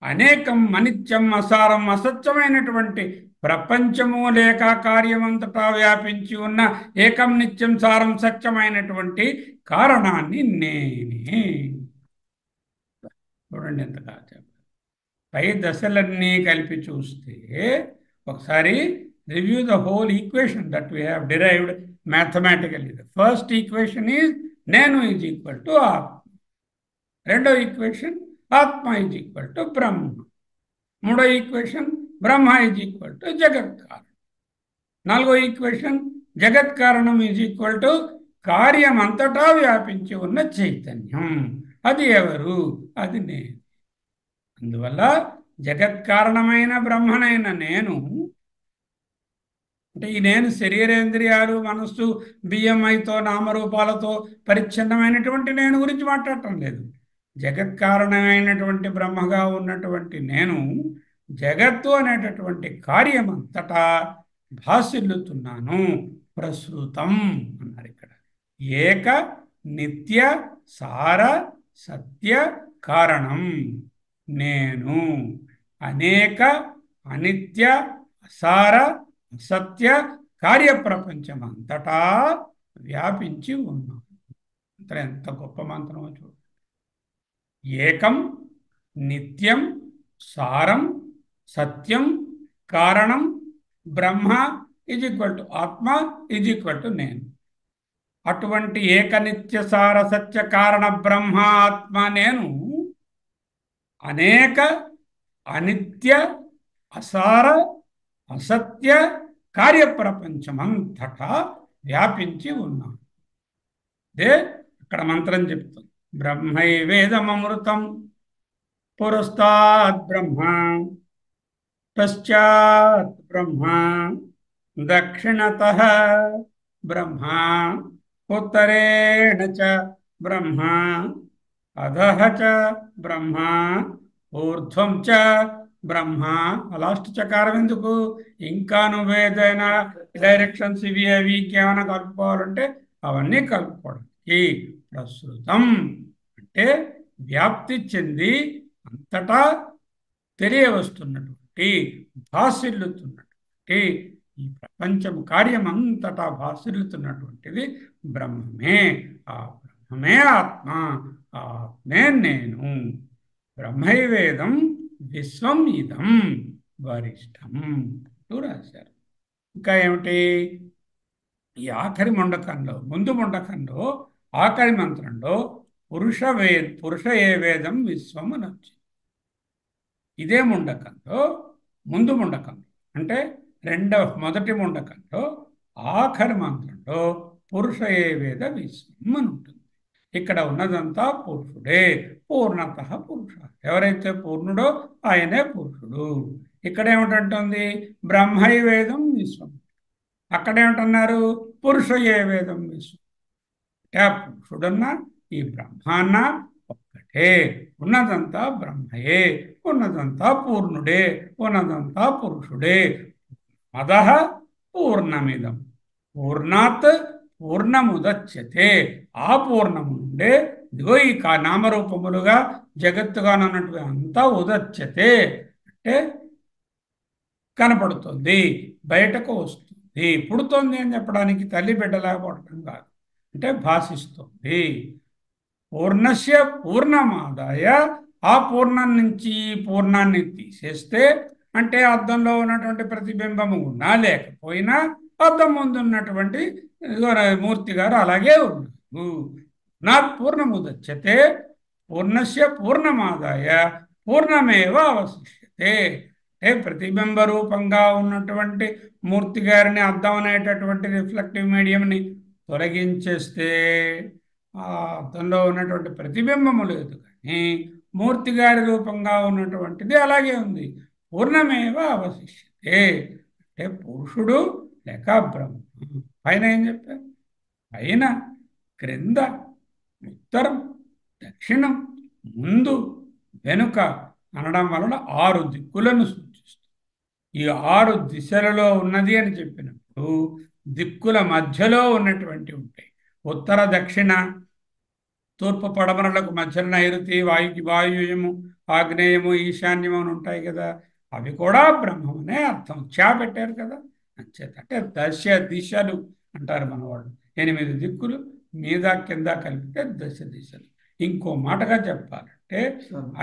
అనేకం, అనిత్యం, అసారం, అసత్యమైనటువంటి ప్రపంచము లేక కార్యమంతటా వ్యాపించి ఉన్న ఏకం, నిత్యం, సారం, సత్యమైనటువంటి కారణాన్ని నేనే. చూడండి ఎంతగా చెప్పారు. పై దశలన్నీ కలిపి చూస్తే ఒకసారి review the whole equation that we have derived mathematically. The first equation is Nenu is equal to Atma. Rendo equation Atma is equal to Brahma. Mudo equation Brahma is equal to Jagat Karanam. Nalgo equation Jagat Karanam is equal to Karyamantata వ్యాపించి ఉన్న చైతన్యం. అది ఎవరు? అది నేను. అందువల్ల జగత్కారణమైన బ్రహ్మనైన నేను, అంటే ఈ నేను శరీరేంద్రియాలు, మనస్సు, బియ్యంఐతో, నామరూపాలతో పరిచ్ఛిన్నమైనటువంటి నేను గురించి మాట్లాడటం లేదు. జగత్కారణమైనటువంటి బ్రహ్మగా ఉన్నటువంటి నేను జగత్తు అనేటటువంటి కార్యమంతటా భాసిల్లుతున్నాను. ప్రసృతం అన్నారు ఇక్కడ. ఏక నిత్య సార సత్య కారణం నేను. అనేక, అనిత్య, అసార, సత్య కార్యప్రపంచం అంతటా వ్యాపించి ఉన్నాను. ఎంత గొప్ప మంత్రమో చూడండి. ఏకం, నిత్యం, సారం, సత్యం, కారణం, బ్రహ్మ is equal to atma is equal to నేను. అటువంటి ఏకనిత్య సార సత్య కారణ బ్రహ్మ ఆత్మ నేను అనేక, అనిత్య, అసార, అసత్య కార్యప్రపంచమంతటా వ్యాపించి ఉన్నాను. అదే ఇక్కడ మంత్రం చెప్తుంది. బ్రహ్మైవేదమృతం పురస్తాద్ బ్రహ్మ పశ్చాత్ బ్రహ్మ దక్షిణతః బ్రహ్మ ఉత్తరేణ చ బ్రహ్మ అధః చ బ్రహ్మ ఊర్ధ్వం చ బ్రహ్మ. లాస్ట్ చకారం ఎందుకు? ఇంకా నువ్వేదైనా డైరెక్షన్స్ ఇవి అవి ఇంకేమైనా కలుపుకోవాలంటే అవన్నీ కలుపుకోవడానికి. ప్రస్తుతం అంటే వ్యాప్తి చెంది అంతటా తెలియవస్తున్నటువంటి, భాసిల్లుతున్నటువంటి ఈ ప్రపంచం కార్యం అంతటా భాసిల్లుతున్నటువంటిది బ్రహ్మమే. ఆ బ్రహ్మమే ఆత్మ, ఆ ఆత్మే నేను. బ్రహ్మైవేదం విశ్వం ఇదం వరిష్టం రాశారు. ఇంకా ఏమిటి? ఈ ఆఖరి ముండకంలో, ముందు ముండకంలో ఆఖరి మంత్రంలో పురుష ఏ వేదం విశ్వం అని వచ్చింది. ఇదే ముండకంలో, ముందు ముండకంలో అంటే మొదటి ముండకంలో ఆఖరి మంత్రంలో పురుష ఏ వేద విశ్వం అని ఉంటుంది. ఇక్కడ ఉన్నదంతా పురుషుడే, పూర్ణత పురుష. ఎవరైతే పూర్ణుడో ఆయనే పురుషుడు. ఇక్కడ ఏమిటంటుంది? బ్రహ్మై వేదం విశ్వం. అక్కడేమిటన్నారు? పురుష ఏ వేదం విశ్వం. అంటే ఆ పురుషుడన్నా ఈ బ్రహ్మ అన్నా ఒక్కటే. ఉన్నదంతా బ్రహ్మయే, ఉన్నదంతా పూర్ణుడే, ఉన్నదంతా పురుషుడే. మదః పూర్ణమిదం పూర్ణాత్ పూర్ణముదచ్యతే. ఆ పూర్ణము నుండే ఇదిగో ఈ నామరూపములుగా జగత్తుగా ఉన్నటువంటి అంతా ఉదచ్యతే అంటే కనపడుతుంది, బయటకు వస్తుంది. పుడుతోంది అని చెప్పడానికి తల్లి బిడ్డలేకపోవడం కాదు, అంటే భాషిస్తుంది. పూర్ణస్య పూర్ణమాదాయ, ఆ పూర్ణం నుంచి పూర్ణాన్ని తీసేస్తే అంటే అద్దంలో ఉన్నటువంటి ప్రతిబింబము ఉన్నా లేకపోయినా అద్దం ముందు ఉన్నటువంటి మూర్తి గారు అలాగే ఉన్నారు. నా పూర్ణముదచ్యతే పూర్ణస్య పూర్ణమాదాయ పూర్ణమేవ అవశిష్యతే. అంటే ప్రతిబింబ రూపంగా ఉన్నటువంటి మూర్తి గారిని, అద్దం అనేటటువంటి రిఫ్లెక్టివ్ మీడియంని తొలగించేస్తే ఆ అద్దంలో ఉన్నటువంటి ప్రతిబింబము లేదు, కానీ మూర్తి గారి రూపంగా ఉన్నటువంటిది అలాగే ఉంది. పూర్ణమేవ అవశిష్యతే అంటే పురుషుడు లేక బ్రహ్మ. పైన ఏం చెప్పారు? పైన, క్రింద, ఉత్తరం, దక్షిణం, ముందు, వెనుక అనడం వలన 6 దిక్కులను సూచిస్తుంది. ఈ 6 దిశలలో ఉన్నది అని చెప్పినప్పుడు దిక్కుల మధ్యలో ఉన్నటువంటి ఉంటాయి. ఉత్తర, దక్షిణ, తూర్పు, పడమరలకు మధ్యన నైరుతి, వాయువ్యము, ఆగ్నేయము, ఈశాన్యము అని ఉంటాయి కదా. అవి కూడా బ్రహ్మమనే అర్థం. పెట్టారు కదా. అంచేత అంటే దశ దిశలు అంటారు మన వాళ్ళు. 8 దిక్కులు మీద కింద కలిపితే దశ దిశలు. ఇంకో మాటగా చెప్పాలంటే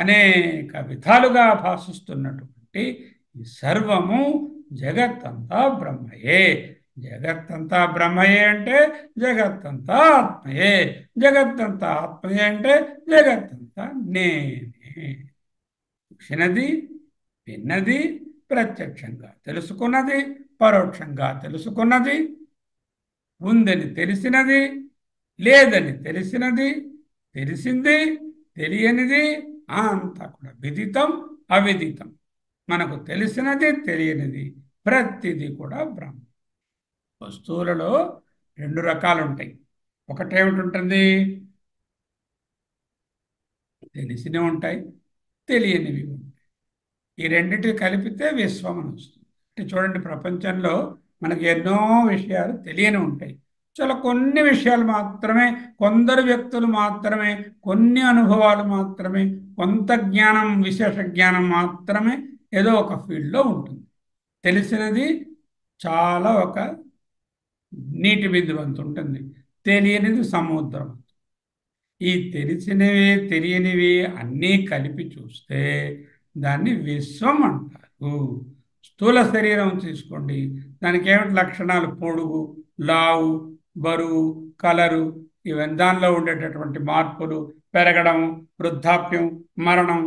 అనేక విధాలుగా భాషిస్తున్నటువంటి ఈ సర్వము జగత్తంతా బ్రహ్మయే. జగత్తంతా బ్రహ్మయే అంటే జగత్తంతా ఆత్మయే. జగత్తంతా ఆత్మయే అంటే జగత్తంతా నేనే. చూసినది, విన్నది, ప్రత్యక్షంగా తెలుసుకున్నది, పరోక్షంగా తెలుసుకున్నది, ఉందని తెలిసినది, లేదని తెలిసినది, తెలిసింది, తెలియనిది అంతా కూడా విదితం, అవిదితం. మనకు తెలిసినది, తెలియనిది ప్రతిదీ కూడా బ్రహ్మ. వస్తువులలో 2 రకాలు ఉంటాయి. ఒకటేమిటి? తెలిసినవి ఉంటాయి, తెలియనివి ఉంటాయి. ఈ రెండింటిని కలిపితే విశ్వం అని వస్తుంది. అంటే చూడండి, ప్రపంచంలో మనకి ఎన్నో విషయాలు తెలియని ఉంటాయి. చాలా కొన్ని విషయాలు మాత్రమే, కొందరు వ్యక్తులు మాత్రమే, కొన్ని అనుభవాలు మాత్రమే, కొంత జ్ఞానం, విశేష జ్ఞానం మాత్రమే ఏదో ఒక ఫీల్డ్లో ఉంటుంది. తెలిసినది చాలా ఒక నీటి బిందువు అంత ఉంటుంది, తెలియనిది సముద్రం. ఈ తెలిసినవి తెలియనివి అన్నీ కలిపి చూస్తే దాన్ని విశ్వం అంటారు. స్థూల శరీరం తీసుకోండి, దానికి ఏమిటి లక్షణాలు? పొడుగు, లావు, బరువు, కలరు, ఇవన్నీ దానిలో ఉండేటటువంటి మార్పులు, పెరగడం, వృద్ధాప్యం, మరణం,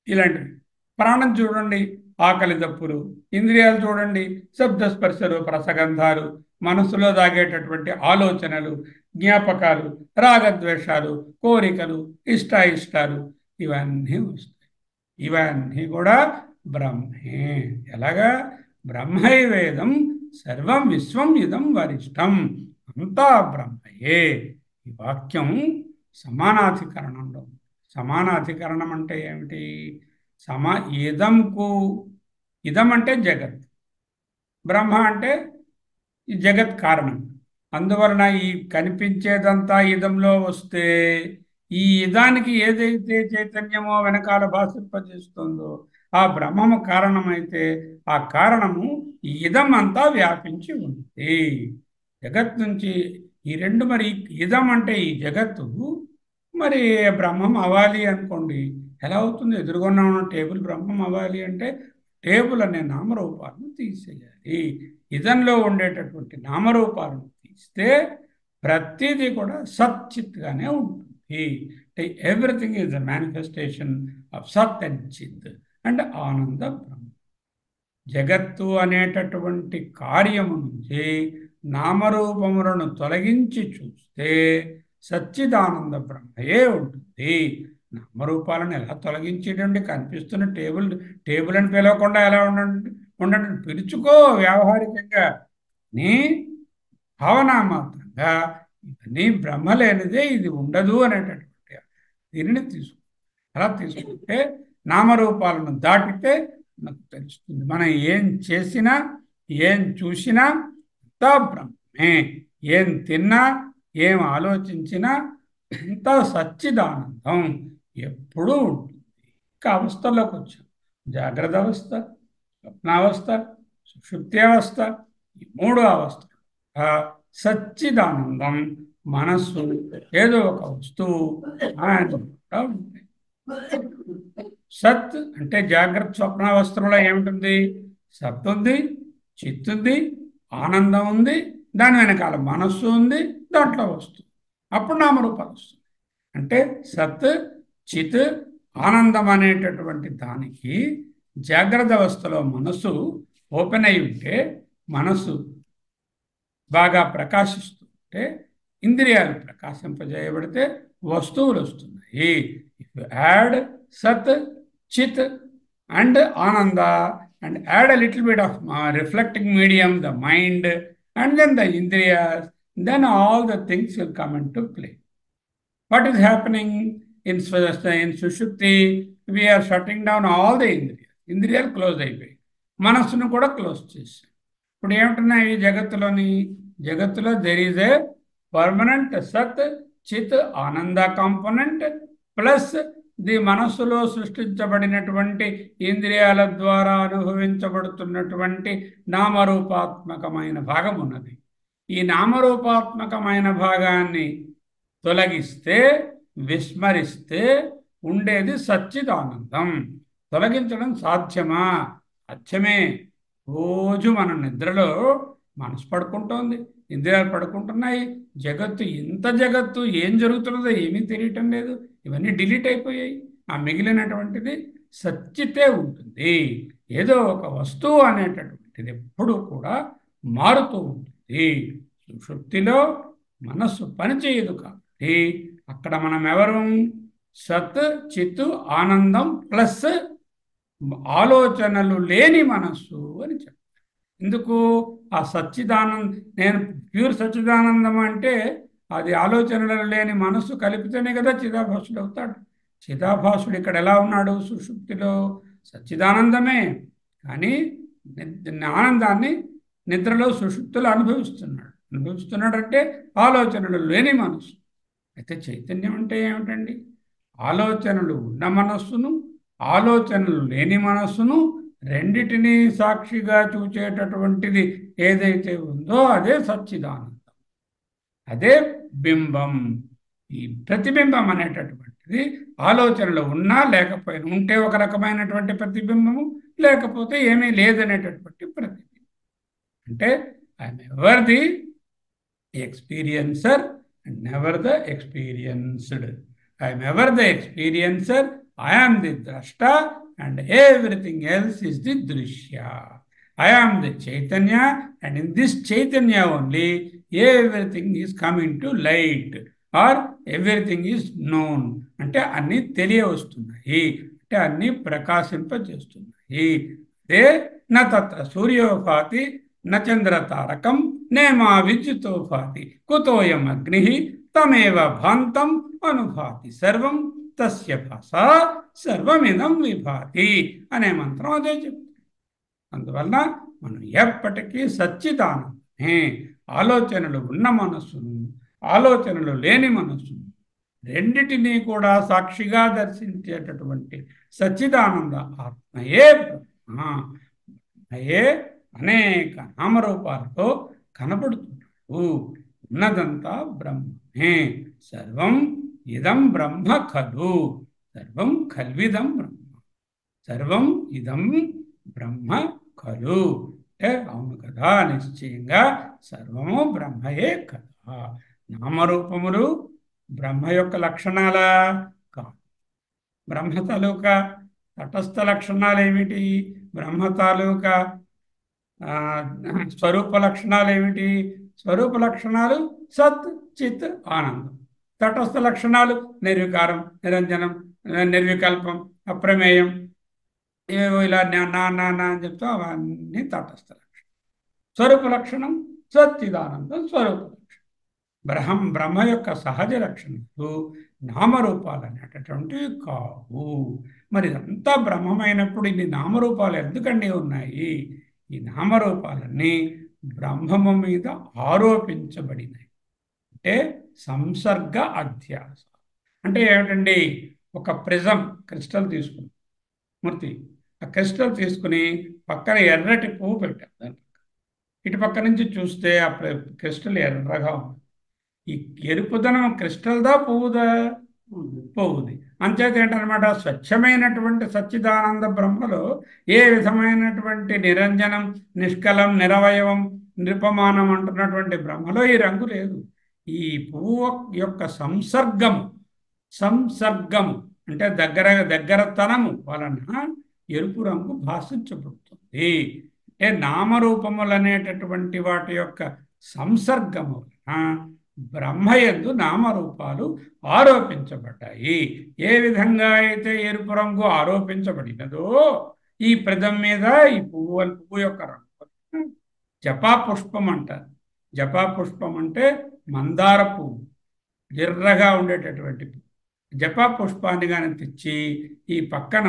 ఇలాంటివి. ప్రాణం చూడండి, ఆకలి దప్పులు. ఇంద్రియాలు చూడండి, శబ్దస్పర్శలు, రసగంధాలు. మనసులో దాగేటటువంటి ఆలోచనలు, జ్ఞాపకాలు, రాగద్వేషాలు, కోరికలు, ఇష్టాయిష్టాలు, ఇవన్నీ వస్తాయి. ఇవన్నీ కూడా బ్రహ్మే. ఎలాగా? బ్రహ్మై వేదం సర్వం విశ్వం ఇదం వరిష్టం. అంతా బ్రహ్మయే. ఈ వాక్యం సమానాధికరణంలో. సమానాధికరణం అంటే ఏమిటి? ఇదం అంటే జగత్, బ్రహ్మ అంటే ఈ జగత్ కారణం. అందువలన ఈ కనిపించేదంతా ఇదంలో వస్తే ఈ ఇదానికి ఏదైతే చైతన్యమో వెనకాల భాషింపజేస్తుందో ఆ బ్రహ్మము కారణమైతే ఆ కారణము ఈ ఇదం అంతా వ్యాపించి ఉంది. జగత్ నుంచి ఈ రెండు, మరి ఇదం అంటే ఈ జగత్తు, మరి బ్రహ్మం అవ్వాలి అనుకోండి, ఎలా అవుతుంది? ఎదురుగున్న ఉన్న టేబుల్ బ్రహ్మం అవ్వాలి అంటే టేబుల్ అనే నామరూపాలను తీసేయాలి. ఇదంలో ఉండేటటువంటి నామరూపాలను తీస్తే ప్రతిదీ కూడా సచ్చిత్గానే ఉంటుంది. Everything is the manifestation of సత్ అండ్ చిత్ అండ్ ఆనంద బ్రహ్మ. జగత్తు అనేటటువంటి కార్యము నుంచి నామరూపములను తొలగించి చూస్తే సచ్చిదానంద బ్రహ్మయే ఉంటుంది. నామరూపాలను ఎలా తొలగించేటండి? కనిపిస్తున్న టేబుల్ అని పిలవకుండా ఎలా ఉండండి పిలుచుకో వ్యవహారికంగా. నీ భావన మాత్రంగా ఇవన్నీ బ్రహ్మ లేనిదే ఇది ఉండదు అనేటటువంటి దీనిని అలా తీసుకుంటే నామరూపాలను దాటితే నాకు తెలుస్తుంది. మనం ఏం చేసినా ఏం చూసినా అంతా బ్రహ్మే. ఏం తిన్నా ఏం ఆలోచించినా ఎంత సచ్చిదానందం ఎప్పుడూ ఉంటుంది. ఇంకా అవస్థల్లోకి వచ్చాం. జాగ్రత్త అవస్థ, స్వప్నావస్థ, సుషుప్తి అవస్థ, ఈ 3 అవస్థలు సచ్చిదానందం. మనస్సు ఏదో ఒక వస్తువు కూడా ఉంటాయి. సత్ అంటే జాగ్రత్త స్వప్నావస్థలో ఏమిటి? సత్ ఉంది, చిత్ ఉంది, ఆనందం ఉంది, దాని వెనకాల మనస్సు ఉంది, దాంట్లో వస్తుంది. అప్పుడు నామరూపాలు వస్తుంది. అంటే సత్, చిత్, ఆనందం అనేటటువంటి దానికి జాగ్రత్త అవస్థలో మనసు ఓపెన్ అయి ఉంటే, మనసు బాగా ప్రకాశిస్తుంటే, ఇంద్రియాలు ప్రకాశింపజేయబడితే వస్తువులు వస్తున్నాయి. ఇఫ్ యు యాడ్ సత్, చిత్ అండ్ ఆనంద and add a little bit of reflecting medium, the mind, and then the indriyas, then all the things will come into play. What is happening in Sushupti? We are shutting down all the indriyas. Indriyas close అయిపోయి మనస్సును కూడా close చేశాం. ఇప్పుడు ఏమిటున్నాయి జగత్తులో there is a permanent సత్, చిత్, ఆనంద component plus the మనస్సులో సృష్టించబడినటువంటి ఇంద్రియాల ద్వారా అనుభవించబడుతున్నటువంటి నామరూపాత్మకమైన భాగం ఉన్నది. ఈ నామరూపాత్మకమైన భాగాన్ని తొలగిస్తే, విస్మరిస్తే ఉండేది సచ్చిదానందం. తొలగించడం సాధ్యమా? సాధ్యమే. రోజు మన నిద్రలో మనసు పడుకుంటోంది, ఇంద్రియాలు పడుకుంటున్నాయి. జగత్తు ఏం జరుగుతున్నదో ఏమీ తెలియటం లేదు. ఇవన్నీ డిలీట్ అయిపోయాయి. ఆ మిగిలినటువంటిది సచ్చితే ఉంటుంది. ఏదో ఒక వస్తువు అనేటటువంటిది ఎప్పుడు కూడా మారుతూ ఉంటుంది. సుషుప్తిలో మనస్సు పనిచేయదు కాబట్టి అక్కడ మనం ఎవరు? సత్, చిత్, ఆనందం ప్లస్ ఆలోచనలు లేని మనస్సు అని చెప్తారు. ఎందుకు? ఆ సచ్చిదానందం, నేను ప్యూర్ సచ్చిదానందం అంటే అది ఆలోచనలు లేని మనస్సు కలిపితేనే కదా చిదాభాసుడు అవుతాడు. చిదాభాసుడు ఇక్కడ ఎలా ఉన్నాడు? సుషుప్తిలో సచ్చిదానందమే, కానీ ఆనందాన్ని నిద్రలో సుషుప్తిలో అనుభవిస్తున్నాడంటే ఆలోచనలు లేని మనస్సు. అయితే చైతన్యం అంటే ఏమిటండి? ఆలోచనలు ఉన్న మనస్సును, ఆలోచనలు లేని మనస్సును రెండిటినీ సాక్షిగా చూచేటటువంటిది ఏదైతే ఉందో అదే సచ్చిదానందం, అదే బింబం. ఈ ప్రతిబింబం అనేటటువంటిది ఆలోచనలు ఉన్నా లేకపోయినా, ఉంటే ఒక రకమైనటువంటి ప్రతిబింబము, లేకపోతే ఏమీ లేదనేటటువంటి ప్రతిబింబం. అంటే I'm ever the experiencer and never the experienced. I'm ever the experiencer, I'm the ద్రష్ట and everything else is the drishya. I am the Chaitanya, and in this Chaitanya only everything is coming to light or everything is known. అంటే అన్నీ తెలియవస్తున్నాయి, అంటే అన్నీ ప్రకాశింపజేస్తున్నాయి. అదే న తత్ర సూర్యోభాతి న చంద్రతారకం నేమా విద్యుతోభాతి కుతోయం అగ్ని తమేవ భాంతం అనుభాతి సర్వం తస్య భాష సర్వమిదం విభాతి అనే మంత్రం అదే చెప్తుంది. అందువల్ల మనం ఎప్పటికీ సచ్చిదానందమే. ఆలోచనలు ఉన్న మనస్సును, ఆలోచనలు లేని మనస్సును రెండిటినీ కూడా సాక్షిగా దర్శించేటటువంటి సచ్చిదానంద ఆత్మయే బ్రహ్మ. బ్రహ్మయే అనేక నామరూపాలతో కనబడుతున్నాడు. ఉన్నదంతా బ్రహ్మే. సర్వం ఇదం బ్రహ్మ ఖలు, సర్వం ఖల్విదం బ్రహ్మ, సర్వం ఇదం బ్రహ్మ ఖలు, అంటే అవును కదా, నిశ్చయంగా సర్వము బ్రహ్మయే కదా. నామరూపములు బ్రహ్మ యొక్క లక్షణాలా? కాదు. బ్రహ్మ తాలూకా తటస్థ లక్షణాలు ఏమిటి? బ్రహ్మ తాలూకా స్వరూప లక్షణాలు ఏమిటి? స్వరూప లక్షణాలు సత్, చిత్, ఆనందం. తటస్థ లక్షణాలు నిర్వికారం, నిరంజనం, నిర్వికల్పం, అప్రమేయం, ఏవో ఇలా నా నా నా నా అని చెప్తా, అవన్నీ తటస్థ లక్షణం. స్వరూప లక్షణం సచ్చిదానందం స్వరూప లక్షణం. బ్రహ్మ యొక్క సహజ లక్షణాలు నామరూపాలు అనేటటువంటివి కావు. మరి ఇదంతా బ్రహ్మమైనప్పుడు ఇన్ని నామరూపాలు ఎందుకండి ఉన్నాయి? ఈ నామరూపాలన్నీ బ్రహ్మము మీద ఆరోపించబడినాయి. అంటే సంసర్గ అధ్యాస. అంటే ఏమిటండి? ఒక ప్రిజం క్రిస్టల్ తీసుకుని మూర్తి, ఆ క్రిస్టల్ తీసుకుని పక్కన ఎర్రటి పువ్వు పెట్టాం. దాని ఇటు పక్క నుంచి చూస్తే ఆ క్రిస్టల్ ఎర్రగా ఉంది. ఈ ఎరుపుదనం క్రిస్టల్దా పువ్వుదా? పువ్వుది. అంచేత ఏంటనమాట, స్వచ్ఛమైనటువంటి సచ్చిదానంద బ్రహ్మలో ఏ విధమైనటువంటి నిరంజనం, నిష్కలం, నిరవయవం, నిరుపమానం అంటున్నటువంటి బ్రహ్మలో ఈ రంగు లేదు. ఈ పువ్వు యొక్క సంసర్గము అంటే దగ్గరతనము వలన ఎరుపు రంగు భాషించబడుతుంది. అంటే నామరూపములు అనేటటువంటి వాటి యొక్క సంసర్గము వలన బ్రహ్మయందు నామరూపాలు ఆరోపించబడ్డాయి. ఏ విధంగా అయితే ఎరుపు రంగు ఆరోపించబడినదో ఈ ప్రజం మీద ఈ పువ్వు యొక్క రంగు జపా పుష్పం అంటారు. జపా పుష్పం అంటే మందార పువ్వు, ఎర్రగా ఉండేటటువంటి పువ్వు. జపా పుష్పాన్ని కానీ తెచ్చి ఈ పక్కన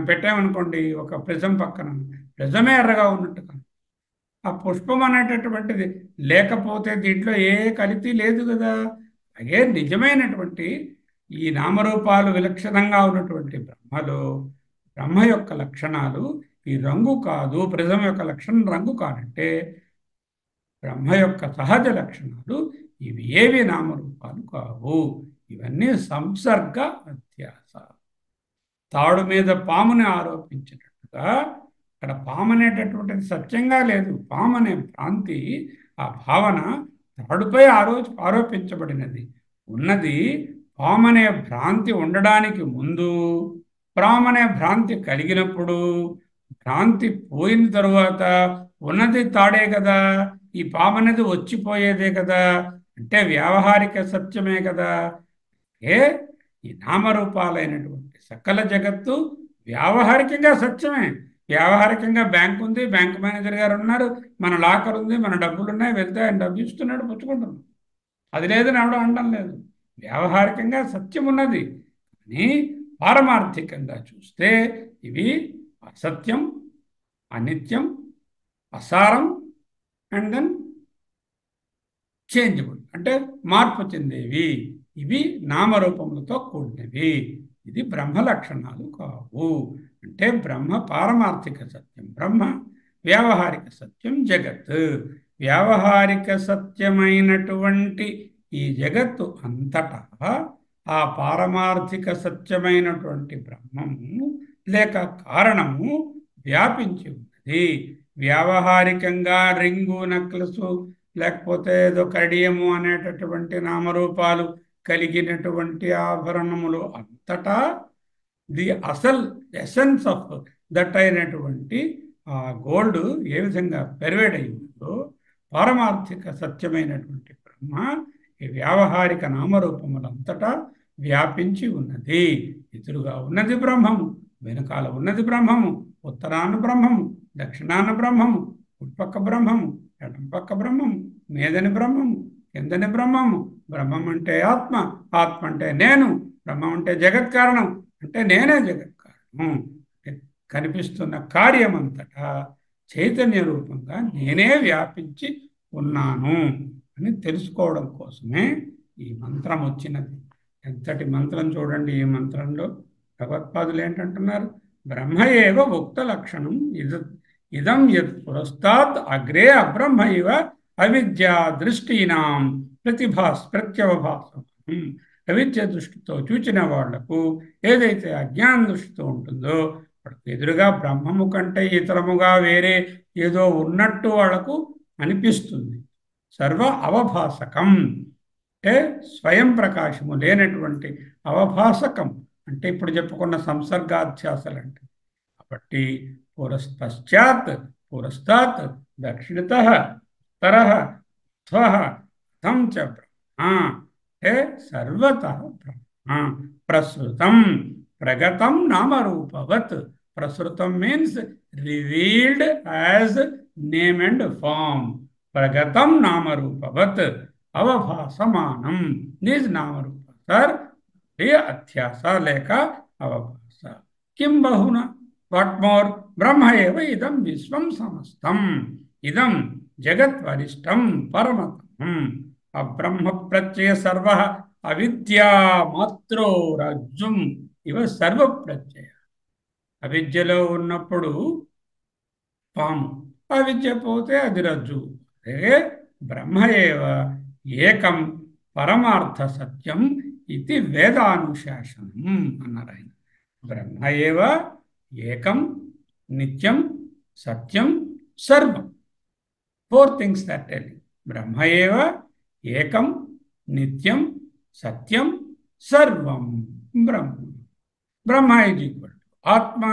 పెట్టామనుకోండి, ఒక ప్రిజం పక్కన, ప్రిజమే ఎర్రగా ఉన్నట్టు. ఆ పుష్పం అనేటటువంటిది లేకపోతే దీంట్లో ఏ కల్తీ లేదు కదా. అలాగే నిజమైనటువంటి ఈ నామరూపాలు విలక్షణంగా ఉన్నటువంటి బ్రహ్మలో బ్రహ్మ యొక్క లక్షణాలు ఈ రంగు కాదు. ప్రిజం యొక్క లక్షణం రంగు కాదంటే బ్రహ్మ యొక్క సహజ లక్షణాలు ఇవి ఏవి నామరూపాలు కావు. ఇవన్నీ సంసర్గ అధ్యాస. తాడు మీద పాముని ఆరోపించినట్టుగా అక్కడ పాము అనేటటువంటిది సత్యంగా లేదు. పాము అనే భ్రాంతి, ఆ భావన తాడుపై ఆరోపించబడినది. ఉన్నది పాము అనే భ్రాంతి ఉండడానికి ముందు, పాము అనే భ్రాంతి కలిగినప్పుడు, భ్రాంతి పోయిన తరువాత ఉన్నది తాడే కదా. ఈ పాము అనేది వచ్చిపోయేదే కదా. అంటే వ్యావహారిక సత్యమే కదా. ఈ నామరూపాలైనటువంటి సకల జగత్తు వ్యావహారికంగా సత్యమే. వ్యావహారికంగా బ్యాంక్ ఉంది, బ్యాంక్ మేనేజర్ గారు ఉన్నారు, మన లాకర్ ఉంది, మన డబ్బులు ఉన్నాయి, వెళ్తే ఆయన డబ్బు ఇస్తున్నాడు, పుచ్చుకుంటున్నాడు. అది లేదని ఎవడో అనడం లేదు. వ్యావహారికంగా సత్యం ఉన్నది. కానీ పారమార్థికంగా చూస్తే ఇవి అసత్యం, అనిత్యం, అసారం, అండ్ దెన్ చేంజబుల్, అంటే మార్పు చెందేవి. ఇవి నామరూపములతో కూడినవి. ఇది బ్రహ్మ లక్షణాలు కావు. అంటే బ్రహ్మ పారమార్థిక సత్యం బ్రహ్మ, వ్యావహారిక సత్యం జగత్. వ్యావహారిక సత్యమైనటువంటి ఈ జగత్తు అంతటా ఆ పారమార్థిక సత్యమైనటువంటి బ్రహ్మము లేక కారణము వ్యాపించి ఉన్నది. వ్యావహారికంగా రింగు, నక్లెసు, లేకపోతే ఏదో కడియము అనేటటువంటి నామరూపాలు కలిగినటువంటి ఆభరణములు అంతటా ది అసల్ ఎసెన్స్ ఆఫ్ దట్ అయినటువంటి ఆ గోల్డ్ ఏ విధంగా పెర్వేడ్ అయిందో పారమార్థిక సత్యమైనటువంటి బ్రహ్మ ఈ వ్యావహారిక నామరూపములంతటా వ్యాపించి ఉన్నది. ఎదురుగా ఉన్నది బ్రహ్మము, వెనకాల ఉన్నది బ్రహ్మము, ఉత్తరాన బ్రహ్మము, దక్షిణాన బ్రహ్మము, ఉట్పక్క బ్రహ్మము, ఎడం పక్క బ్రహ్మము, మీదని బ్రహ్మము, కిందని బ్రహ్మము. బ్రహ్మం అంటే ఆత్మ, ఆత్మ అంటే నేను, బ్రహ్మం అంటే జగత్ కారణం, అంటే నేనే జగత్ కారణం. కనిపిస్తున్న కార్యమంతటా చైతన్య రూపంగా నేనే వ్యాపించి ఉన్నాను అని తెలుసుకోవడం కోసమే ఈ మంత్రం వచ్చినది. ఎంతటి మంత్రం చూడండి. ఈ మంత్రంలో భగవత్పాదులు ఏంటంటున్నారు? బ్రహ్మ ఏవ ఉక్త లక్షణం ఇదం యత్ పురస్తాత్ అగ్రే అబ్రహ్మ ఇవ అవిద్యా దృష్టీనాం ప్రత్యవభాసం. అవిద్య దృష్టితో చూచిన వాళ్లకు ఏదైతే అజ్ఞాన దృష్టితో ఉంటుందో ఎదురుగా బ్రహ్మము కంటే ఇతరముగా వేరే ఏదో ఉన్నట్టు వాళ్ళకు అనిపిస్తుంది. సర్వ అవభాసకం అంటే స్వయం ప్రకాశము లేనటువంటి అవభాసకం అంటే ఇప్పుడు చెప్పుకున్న సంసర్గాధ్యాసలు అంటే. కాబట్టి పురస్తశ్చాత్ పురస్తాత్ దక్షిణత ఉత్తరః ధ్వః అధం చ బ్రహ్మ అంటే సర్వతః బ్రహ్మ. ప్రసృతం ప్రగతం నామరూపవత్. ప్రసృతం means revealed as name and form. ప్రగతం నామరూపవత్ అవభాసమానం నిజ్ నామరూప సార్ అధ్యాస లేక అవభాస. కిం బహున వాట్ మోర్ బ్రహ్మ ఏవ ఇదం విశ్వం సమస్తం. ఇదం జగద్వరిష్టం పరమతమం. అబ్రహ్మ ప్రత్యయ సర్వ అవిద్యా మాత్రో రజ్జుం ఇవ సర్వ ప్రత్యయ. అవిద్యలో ఉన్నప్పుడు పాము, అవిద్య పోతే అది రజ్జు. అదే బ్రహ్మ ఏవ ఏకం పరమార్థ సత్యం ఇది వేదానుశాసనం అన్నారు ఆయన. బ్రహ్మ ఏవ ఏకం నిత్యం సత్యం సర్వం. 4 things that tell you. బ్రహ్మ ఏవ ఏకం నిత్యం సత్యం సర్వం బ్రహ్మ. బ్రహ్మ ఈజ్ ఈక్వల్ టు ఆత్మ,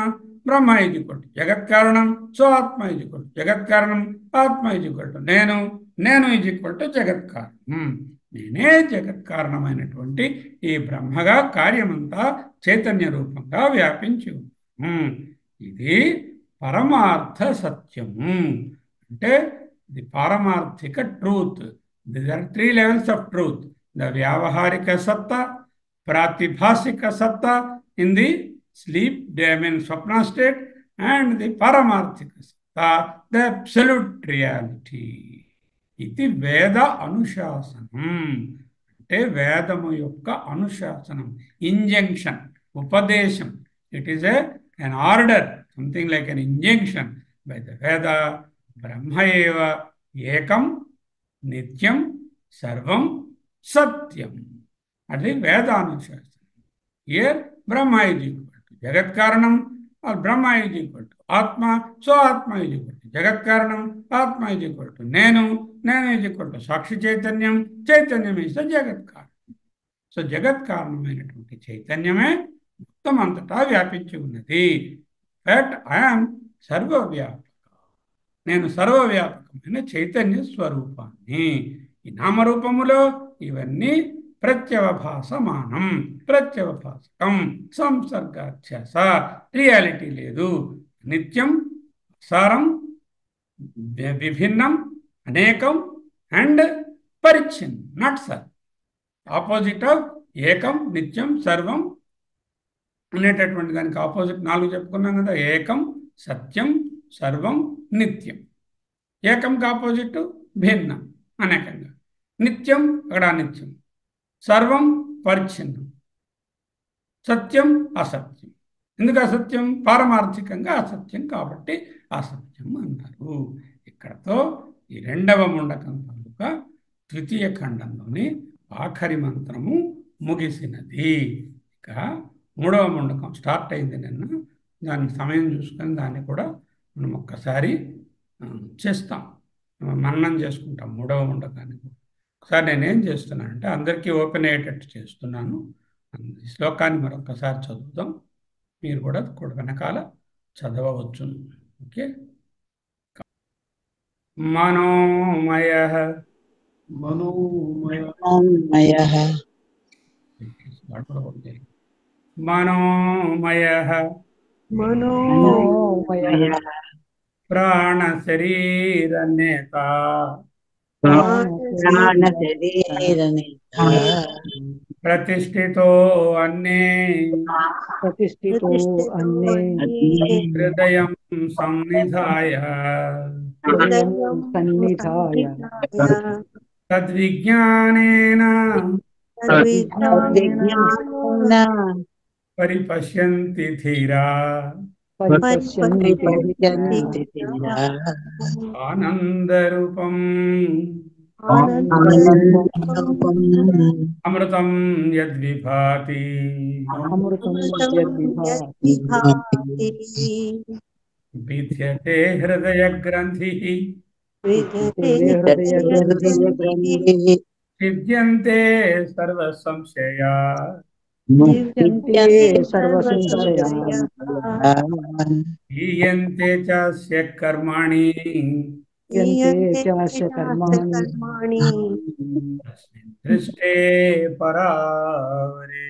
బ్రహ్మ ఈజ్ ఈక్వల్ టు జగత్ కారణం, సో ఆత్మ ఈజ్ ఈక్వల్ టు జగత్ కారణం, ఆత్మ ఈజ్ ఈక్వల్ టు నేను, నేను ఈజ్ ఈక్వల్ టు జగత్ కారణం. నేనే జగత్ కారణమైనటువంటి ఈ బ్రహ్మగా కార్యమంతా చైతన్య రూపంగా వ్యాపించి ఉంది. ఇది పరమార్థ సత్యము అంటే ది పారమార్థిక truth. These are 3 levels of truth. The వ్యావహారిక సత్తా, ప్రాతిభాసిక సత్తా ఇన్ ది స్లీప్ స్వప్న స్టేట్, అండ్ ది పారమార్థిక సత్తా ద అబ్సల్యూట్ రియాలిటీ. ఇది వేద అనుశాసనం అంటే వేదము యొక్క అనుశాసనం, ఇంజంక్షన్, ఉపదేశం. It is an order, something like an injunction by the Veda. Brahma eva ekam nityam sarvam satyam. That is Veda Anushasana. Here Brahma is equal to Jagat Karanam, or Brahma is equal to Atma, so Atma is equal to Jagat Karanam, Atma is equal to Nenu, Nenu is equal to Sakshi Chaitanyam, Chaitanyam is the Jagat Karanam. So Jagat Karanam అయినటువంటి చైతన్యమే మొత్తం అంతటా వ్యాపించి ఉన్నది. That I'm సర్వవ్యాపక, నేను సర్వవ్యాపకమైన చైతన్య స్వరూపాన్ని. ఈ నామరూపములో ఇవన్నీ ప్రత్యవభాసమానం, ప్రత్యవభాసకం, సంసర్గాధ్యాస, రియాలిటీ లేదు. నిత్యం, సారం, విభిన్నం, అనేకం అండ్ పరిచ్ఛిన్నం, నాట్ సార్. ఆపోజిట్ ఆఫ్ ఏకం, నిత్యం, సర్వం అనేటటువంటి దానికి ఆపోజిట్ 4 చెప్పుకున్నాం కదా. ఏకం, సత్యం, సర్వం, నిత్యం. ఏకంకి ఆపోజిట్ భిన్నం, అనేకంగా. నిత్యం అక్కడ అనిత్యం, సర్వం పరిచ్ఛిన్నం, సత్యం అసత్యం. ఎందుకు అసత్యం? పారమార్థికంగా అసత్యం కాబట్టి అసత్యం అన్నారు. ఇక్కడతో ఈ 2వ ముండకం తాలూకా 3వ ఖండంలోని ఆఖరి మంత్రము ముగిసినది. ఇక 3వ ముండకం స్టార్ట్ అయింది నిన్న. దాని సమయం చూసుకొని దాన్ని కూడా మనం ఒక్కసారి చేస్తాం, మననం చేసుకుంటాం 3వ ముండకాన్ని. ఒకసారి నేనేం చేస్తున్నానంటే అందరికీ ఓపెన్ అయ్యేటట్టు చేస్తున్నాను. ఈ శ్లోకాన్ని మరొకసారి చదువుతాం, మీరు కూడా వెనకాల చదవవచ్చు. ఓకే. మనోమయ మనోమయః మనోమయ మనోమయ ప్రాణ శరీర నేత ప్రాణశరీరనేత ప్రతిష్ఠితో అన్నే ప్రతిష్ఠితో అన్నే హృదయం సన్నిధాయ సన్నిధాయ తద్విజ్ఞానేన విజ్ఞానేన పరిపశ్యంతి ధీరా పరిపశ్యంతి పరిపశ్యంతి ధీరా ఆనందరూపం आनन्दरूपम् अमृतं यद्विभाति अमृतं यद्विभाति विभाति विद्यते हृदयग्रन्थिः ते हृदयग्रन्थि हृदयग्रन्थिः भिद्यन्ते सर्वसंशया मुच्यन्ते सर्वसंशयान् हीयन्ते चास्य कर्माणि यन्ते चास्य कर्माणि तस्मिन् दृष्टे परावरे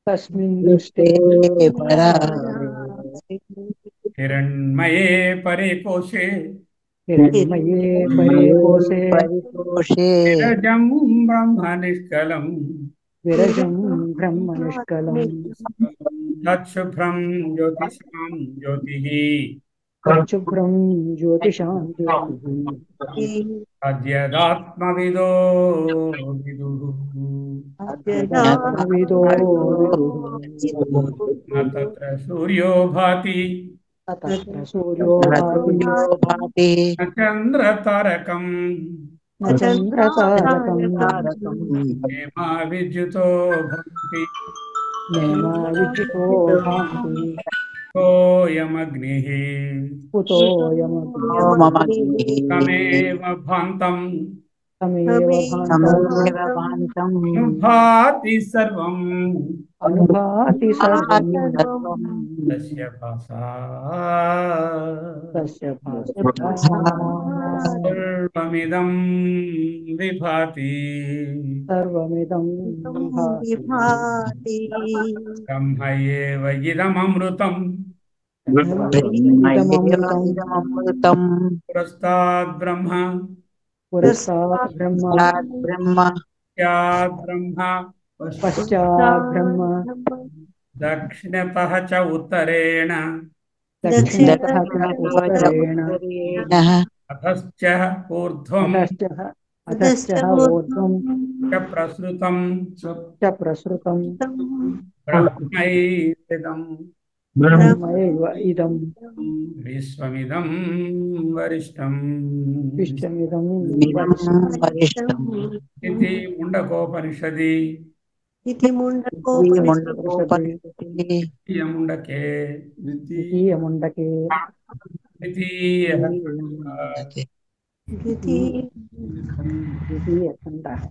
तस्मिन् दृष्टे दृष्टे परावरे हिरण्मये परिकोशे हिरण्मये परे कोशे परितोषे विरजं ब्रह्म निष्कलम् विरजं ब्रह्म निष्कलम् तच्छुभ्रं ज्योतिषां ज्योतिः तच्छुभ्रं ज्योतिषां ज्योतिः अद्यदात्मविदो विदुः आत्मविदो विदुः न तत्र सूर्यो भाति तत्र सूर्यो भाति भाति न चन्द्रतारकम् न चन्द्रतारकम् हेमा विद्युतो भवति नेमा विद्युतो भान्ति कोऽयमग्निः कुतोऽयमग्निः तमेव भान्तम् तमेव भान्तम् तमेव भान्तम् भाति सर्वम् अनुभाति सर्वम् तस्य भासा तस्य भासः सर्वमिदं विभाति सर्वमिदं विभाति ब्रह्म एव इदममृतम् इदममृतम् इदममृतम् पुरस्ताद् ब्रह्म पुरस्तात् ब्रह्म ब्रह्म स्याद् ब्रह्म पश्चात् ब्रह्म दक्षिणतः च उत्तरेण दक्षिणतः च उत्तरेण अधश्च ऊर्ध्वम् अधश्च ऊर्ध्वं च प्रसृतं च प्रसृतं ब्रह्मैदम् ब्रह्मैव इदं विश्वमिदं वरिष्ठम् विश्वमिदं वरिष्ठम् इति मुण्डकोपनिषदि इति मुण्डकोपनिषदि मुण्डके द्वितीयमुण्डके द्वितीयः द्वितीय द्वितीयखण्डः